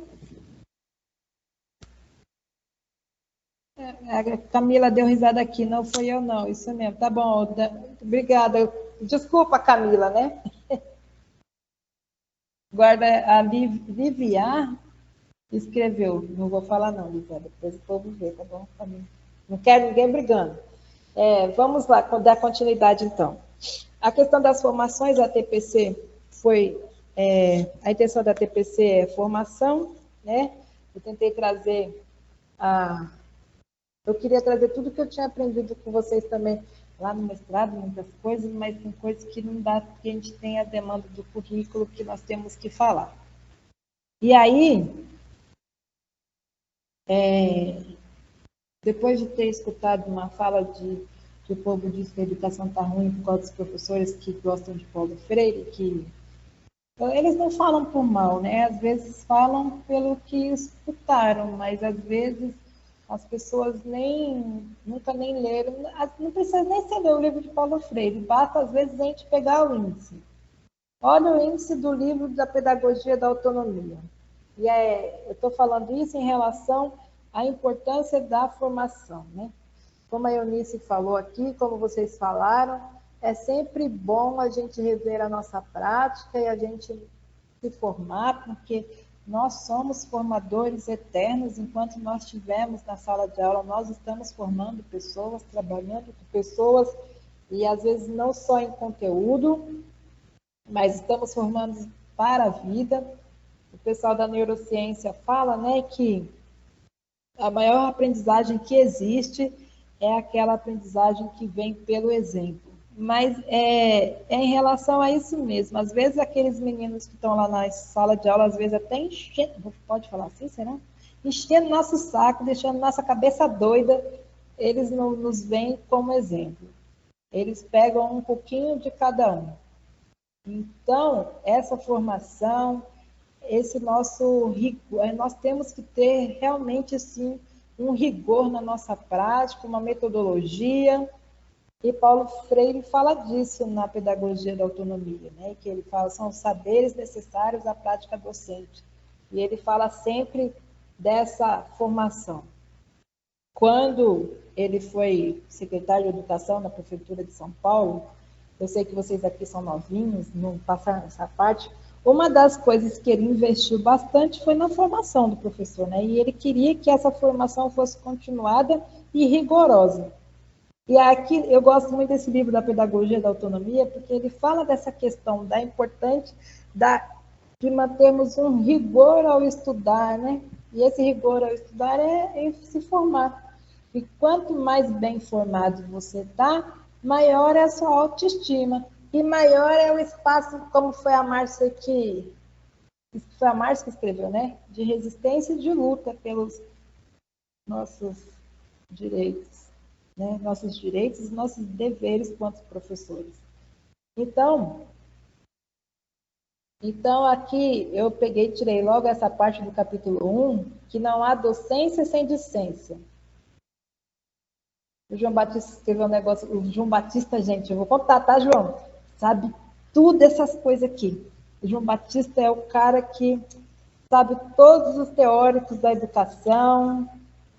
A Camila deu risada aqui, não foi eu não, isso mesmo. Tá bom, obrigada. Desculpa, Camila, né? Guarda, a Liviar escreveu, não vou falar não, Liviar, depois o povo vê, tá bom, Camila? Não quero ninguém brigando. Vamos lá, dar continuidade então. A questão das formações, a TPC foi, a intenção da TPC é formação, né? Eu tentei trazer eu queria trazer tudo que eu tinha aprendido com vocês também lá no mestrado, muitas coisas, mas tem coisas que não dá, porque a gente tem a demanda do currículo que nós temos que falar. E aí, depois de ter escutado uma fala que o povo diz que a educação está ruim por causa dos professores que gostam de Paulo Freire, que eles não falam por mal, né? Às vezes falam pelo que escutaram, mas às vezes as pessoas nunca nem leram, não precisa nem ser ler o livro de Paulo Freire, basta às vezes a gente pegar o índice. Olha o índice do livro da Pedagogia da Autonomia. E eu estou falando isso em relação à importância da formação, né? Como a Eunice falou aqui, como vocês falaram, é sempre bom a gente rever a nossa prática e a gente se formar, porque nós somos formadores eternos, enquanto nós estivermos na sala de aula, nós estamos formando pessoas, trabalhando com pessoas, e às vezes não só em conteúdo, mas estamos formando para a vida. O pessoal da neurociência fala, né, que a maior aprendizagem que existe é aquela aprendizagem que vem pelo exemplo. Mas é em relação a isso mesmo. Às vezes aqueles meninos que estão lá na sala de aula, às vezes até enchendo, pode falar assim, será? Enchendo nosso saco, deixando nossa cabeça doida, eles não nos veem como exemplo. Eles pegam um pouquinho de cada um. Então, essa formação, esse nosso rigor, nós temos que ter realmente assim, um rigor na nossa prática, uma metodologia. E Paulo Freire fala disso na Pedagogia da Autonomia, né? Que ele fala são os saberes necessários à prática docente. E ele fala sempre dessa formação. Quando ele foi secretário de Educação na Prefeitura de São Paulo, eu sei que vocês aqui são novinhos, não passaram essa parte, uma das coisas que ele investiu bastante foi na formação do professor, né? E ele queria que essa formação fosse continuada e rigorosa. E aqui eu gosto muito desse livro da Pedagogia da Autonomia, porque ele fala dessa questão da importante de mantermos um rigor ao estudar, né? E esse rigor ao estudar é se formar. E quanto mais bem formado você está, maior é a sua autoestima. E maior é o espaço, como foi a Márcia que escreveu, né? De resistência e de luta pelos nossos direitos. Né, nossos direitos e nossos deveres quanto professores. Então aqui eu tirei logo essa parte do capítulo 1, que não há docência sem discência. O João Batista escreveu um negócio, o João Batista, gente, eu vou contar, tá, João? Sabe tudo essas coisas aqui. O João Batista é o cara que sabe todos os teóricos da educação,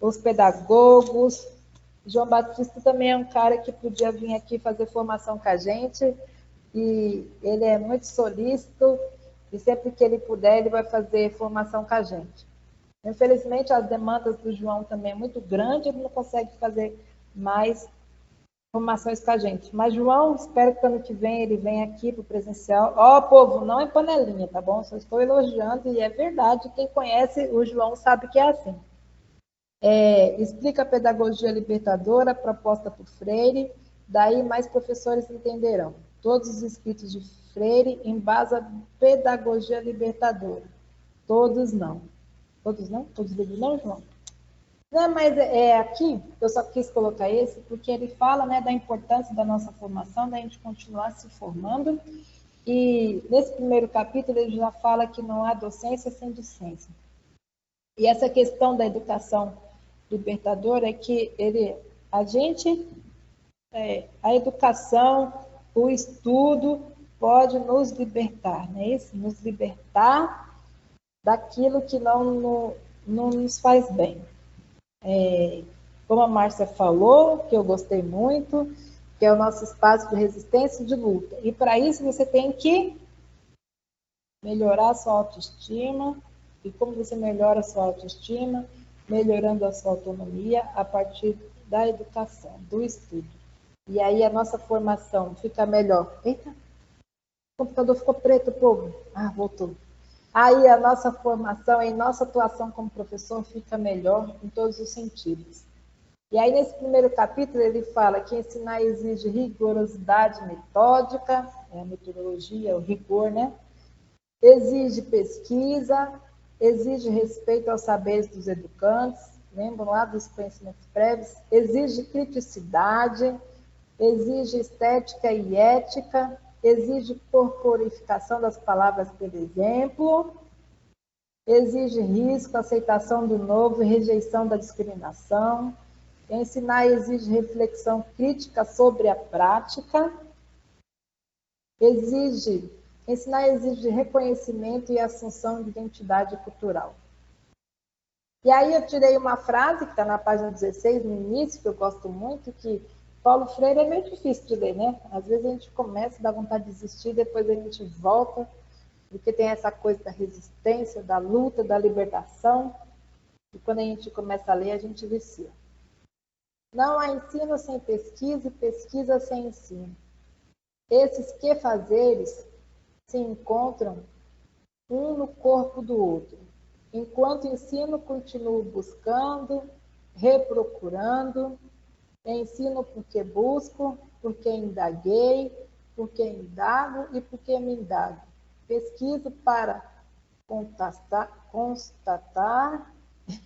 os pedagogos. João Batista também é um cara que podia vir aqui fazer formação com a gente, e ele é muito solícito, e sempre que ele puder, ele vai fazer formação com a gente. Infelizmente, as demandas do João também é muito grande, ele não consegue fazer mais formações com a gente. Mas, João, espero que ano que vem ele venha aqui para o presencial. Ó, povo, não é panelinha, tá bom? Só estou elogiando, e é verdade, quem conhece o João sabe que é assim. Explica a pedagogia libertadora, proposta por Freire, daí mais professores entenderão. Todos os escritos de Freire embasam a pedagogia libertadora. Todos não. Todos não? Todos os livros não, João? Não, mas aqui, eu só quis colocar esse, porque ele fala, né, da importância da nossa formação, da gente continuar se formando, e nesse primeiro capítulo ele já fala que não há docência sem discência. E essa questão da educação libertadora é que a educação, o estudo pode nos libertar, não é isso? Nos libertar daquilo que não nos faz bem. Como a Márcia falou, que eu gostei muito, que é o nosso espaço de resistência e de luta. E para isso você tem que melhorar a sua autoestima. E como você melhora a sua autoestima? Melhorando a sua autonomia a partir da educação, do estudo. E aí a nossa formação fica melhor. Eita, o computador ficou preto, povo. Ah, voltou. Aí a nossa formação e nossa atuação como professor fica melhor em todos os sentidos. E aí nesse primeiro capítulo ele fala que ensinar exige rigorosidade metódica, a metodologia, o rigor, né? Exige pesquisa, exige respeito aos saberes dos educantes, lembram lá dos conhecimentos prévios, exige criticidade, exige estética e ética, exige corporificação das palavras pelo exemplo, exige risco, aceitação do novo e rejeição da discriminação. Ensinar exige reflexão crítica sobre a prática. Ensinar exige reconhecimento e assunção de identidade cultural. E aí eu tirei uma frase que está na página 16, no início, que eu gosto muito, que Paulo Freire é meio difícil de ler, né? Às vezes a gente começa, dá vontade de desistir, depois a gente volta, porque tem essa coisa da resistência, da luta, da libertação, e quando a gente começa a ler, a gente vicia. Não há ensino sem pesquisa e pesquisa sem ensino. Esses quefazeres se encontram um no corpo do outro. Enquanto ensino, continuo buscando, reprocurando. Ensino porque busco, porque indaguei, porque indago e porque me indago. Pesquiso para constatar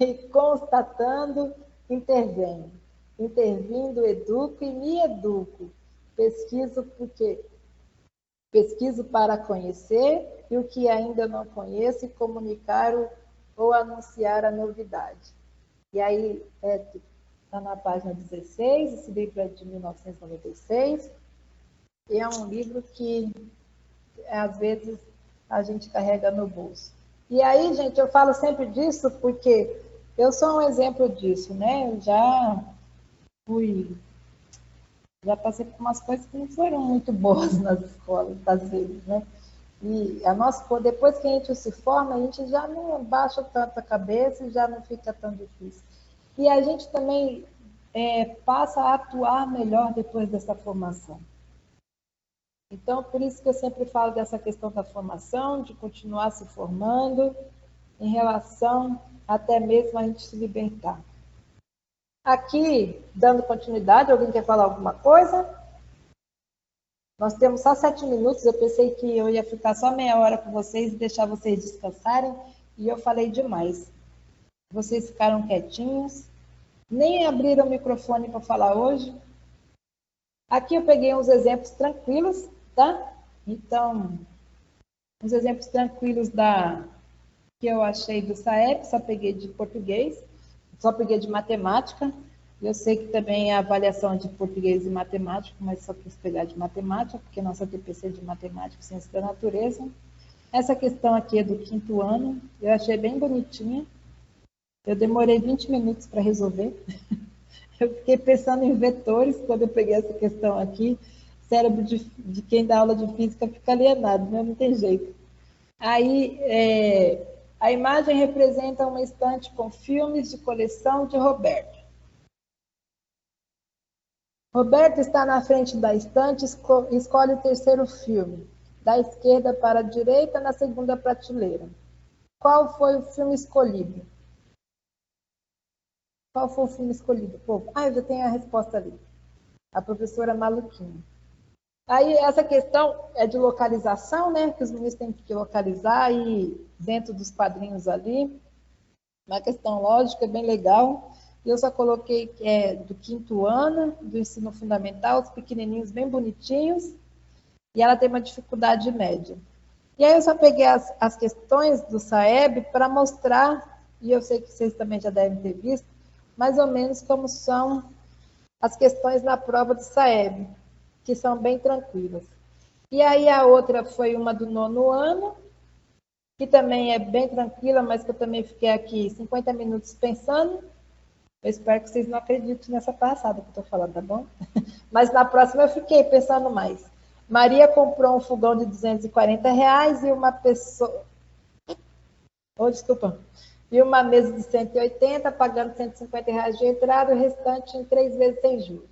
e constatando intervenho. Intervindo, educo e me educo. Pesquiso para conhecer e o que ainda não conheço e comunicar ou anunciar a novidade. E aí, está na página 16, esse livro é de 1996, e é um livro que, às vezes, a gente carrega no bolso. E aí, gente, eu falo sempre disso porque eu sou um exemplo disso, né? Eu já passei por umas coisas que não foram muito boas nas escolas, às vezes, né? E depois que a gente se forma, a gente já não baixa tanto a cabeça e já não fica tão difícil. E a gente também passa a atuar melhor depois dessa formação. Então, por isso que eu sempre falo dessa questão da formação, de continuar se formando, em relação até mesmo a gente se libertar. Aqui, dando continuidade, alguém quer falar alguma coisa? Nós temos só 7 minutos, eu pensei que eu ia ficar só meia hora com vocês e deixar vocês descansarem, e eu falei demais. Vocês ficaram quietinhos, nem abriram o microfone para falar hoje. Aqui eu peguei uns exemplos tranquilos, tá? Então, uns exemplos tranquilos que eu achei do SAEP, só peguei de português, só peguei de matemática. Eu sei que também é avaliação de português e matemática, mas só quis pegar de matemática, porque nossa TPC é de matemática e ciência da natureza. Essa questão aqui é do 5º ano, eu achei bem bonitinha. Eu demorei 20 minutos para resolver. Eu fiquei pensando em vetores quando eu peguei essa questão aqui. Cérebro de quem dá aula de física fica alienado, né? Não tem jeito. Aí, a imagem representa uma estante com filmes de coleção de Roberto. Roberto está na frente da estante e escolhe o terceiro filme, da esquerda para a direita, na segunda prateleira. Qual foi o filme escolhido? Qual foi o filme escolhido? Pô, eu já tenho a resposta ali. A professora Maluquinha. Aí, essa questão é de localização, né? Que os meninos têm que localizar e dentro dos quadrinhos ali. Uma questão lógica, bem legal. Eu só coloquei do 5º ano, do ensino fundamental, os pequenininhos bem bonitinhos. E ela tem uma dificuldade média. E aí eu só peguei as questões do SAEB para mostrar, e eu sei que vocês também já devem ter visto, mais ou menos como são as questões na prova do SAEB, que são bem tranquilas. E aí a outra foi uma do 9º ano, que também é bem tranquila, mas que eu também fiquei aqui 50 minutos pensando. Eu espero que vocês não acreditem nessa passada que eu estou falando, tá bom? Mas na próxima eu fiquei pensando mais. Maria comprou um fogão de R$240 e uma pessoa... desculpa. E uma mesa de 180, pagando R$150 de entrada, o restante em 3 vezes sem juros.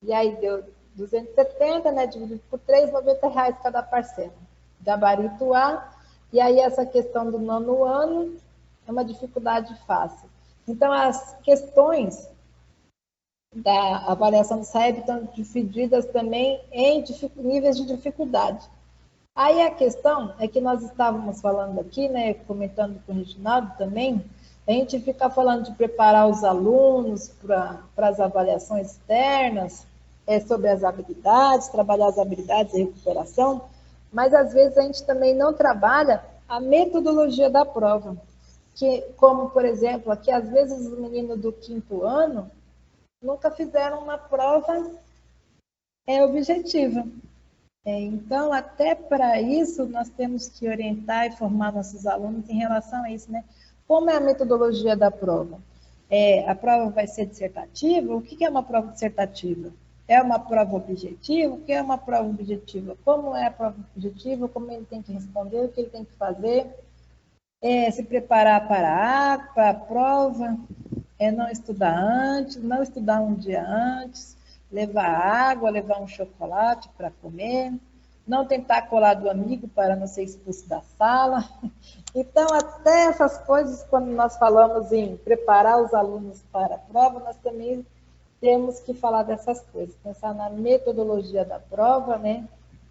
E aí deu 270, né? Dividido por 3, R$90 cada parcela. Gabarito A. E aí essa questão do 9º ano é uma dificuldade fácil. Então, as questões da avaliação do SAEB estão divididas também em níveis de dificuldade. Aí a questão é que nós estávamos falando aqui, né, comentando com o Reginaldo também, a gente fica falando de preparar os alunos para as avaliações externas, sobre as habilidades, trabalhar as habilidades e recuperação, mas às vezes a gente também não trabalha a metodologia da prova. Que, como, por exemplo, aqui às vezes os meninos do 5º ano nunca fizeram uma prova objetiva. Então, até para isso, nós temos que orientar e formar nossos alunos em relação a isso, né? Como é a metodologia da prova? A prova vai ser dissertativa? O que é uma prova dissertativa? É uma prova objetiva? O que é uma prova objetiva? Como é a prova objetiva? Como ele tem que responder? O que ele tem que fazer? Se preparar para a prova, não estudar antes, não estudar um dia antes, levar água, levar um chocolate para comer, não tentar colar do amigo para não ser expulso da sala. Então, até essas coisas, quando nós falamos em preparar os alunos para a prova, nós também temos que falar dessas coisas, pensar na metodologia da prova, né?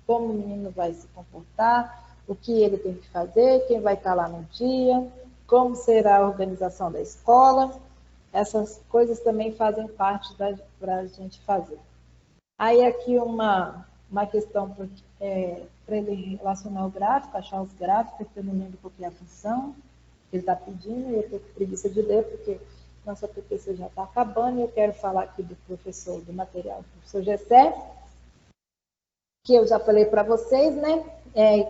Como o menino vai se comportar, o que ele tem que fazer, quem vai estar lá no dia, como será a organização da escola. Essas coisas também fazem parte para a gente fazer. Aí aqui uma questão para ele relacionar o gráfico, achar os gráficos, porque eu não lembro qual é a função que ele está pedindo, e eu estou com preguiça de ler, porque nossa PPC já está acabando, e eu quero falar aqui do material do professor Gessé, que eu já falei para vocês, né?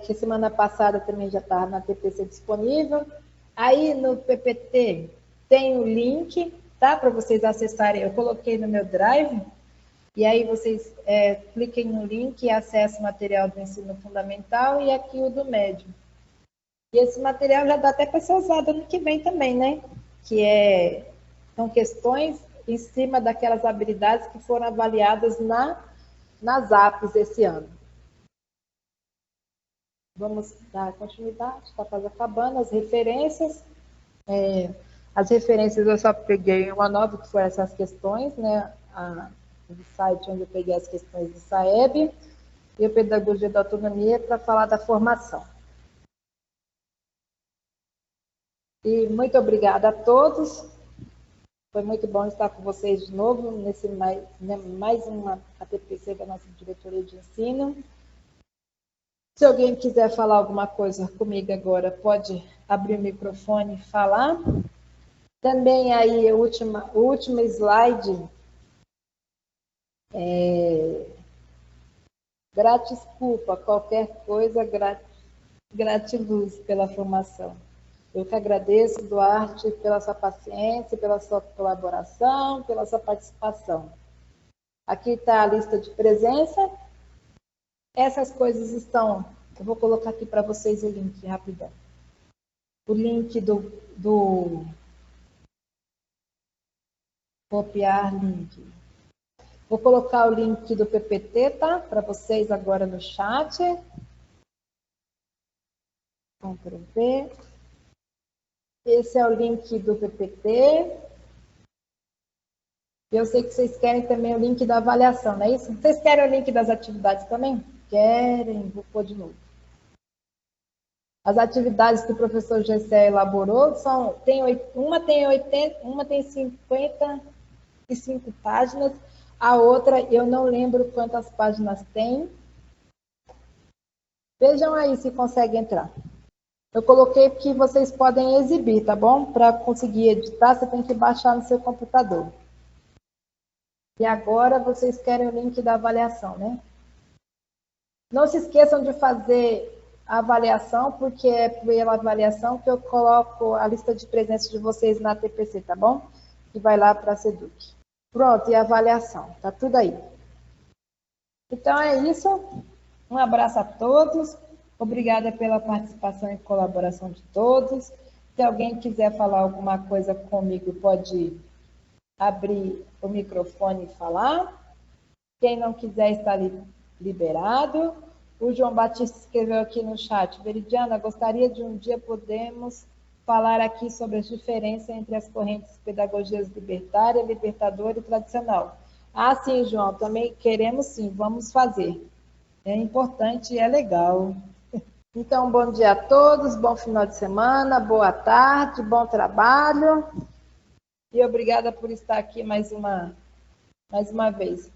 Que semana passada também já estava na TPC disponível. Aí no PPT tem o link, tá? Para vocês acessarem. Eu coloquei no meu Drive. E aí vocês cliquem no link e acessem o material do ensino fundamental e aqui o do médio. E esse material já dá até para ser usado ano que vem também, né? Que são questões em cima daquelas habilidades que foram avaliadas nas APs esse ano. Vamos dar continuidade, está quase acabando. As referências. As referências eu só peguei uma nova, que foram essas questões, né? Do site onde eu peguei as questões do SAEB, e a Pedagogia da Autonomia para falar da formação. E muito obrigada a todos. Foi muito bom estar com vocês de novo nesse mais uma ATPC da nossa diretoria de ensino. Se alguém quiser falar alguma coisa comigo agora, pode abrir o microfone e falar. Também aí o último slide. Gratisculpa, qualquer coisa, gratiluz pela formação. Eu que agradeço, Duarte, pela sua paciência, pela sua colaboração, pela sua participação. Aqui está a lista de presença. Essas coisas estão... Eu vou colocar aqui para vocês o link, rapidão. O link do... Copiar link. Vou colocar o link do PPT, tá? Para vocês agora no chat. Ctrl V. Esse é o link do PPT. Eu sei que vocês querem também o link da avaliação, não é isso? Vocês querem o link das atividades também? Querem, vou pôr de novo. As atividades que o professor Gessé elaborou são, uma tem 55 páginas, a outra eu não lembro quantas páginas tem. Vejam aí se consegue entrar. Eu coloquei que vocês podem exibir, tá bom? Para conseguir editar, você tem que baixar no seu computador. E agora vocês querem o link da avaliação, né? Não se esqueçam de fazer a avaliação, porque é pela avaliação que eu coloco a lista de presença de vocês na TPC, tá bom? Que vai lá para a SEDUC. Pronto, e a avaliação, tá tudo aí. Então é isso. Um abraço a todos. Obrigada pela participação e colaboração de todos. Se alguém quiser falar alguma coisa comigo, pode abrir o microfone e falar. Quem não quiser está liberado. O João Batista escreveu aqui no chat: Veridiana, gostaria de um dia podermos falar aqui sobre as diferenças entre as correntes pedagogias libertária, libertadora e tradicional. Ah, sim, João, também queremos sim, vamos fazer. É importante e é legal. Então, bom dia a todos, bom final de semana, boa tarde, bom trabalho. E obrigada por estar aqui mais uma vez.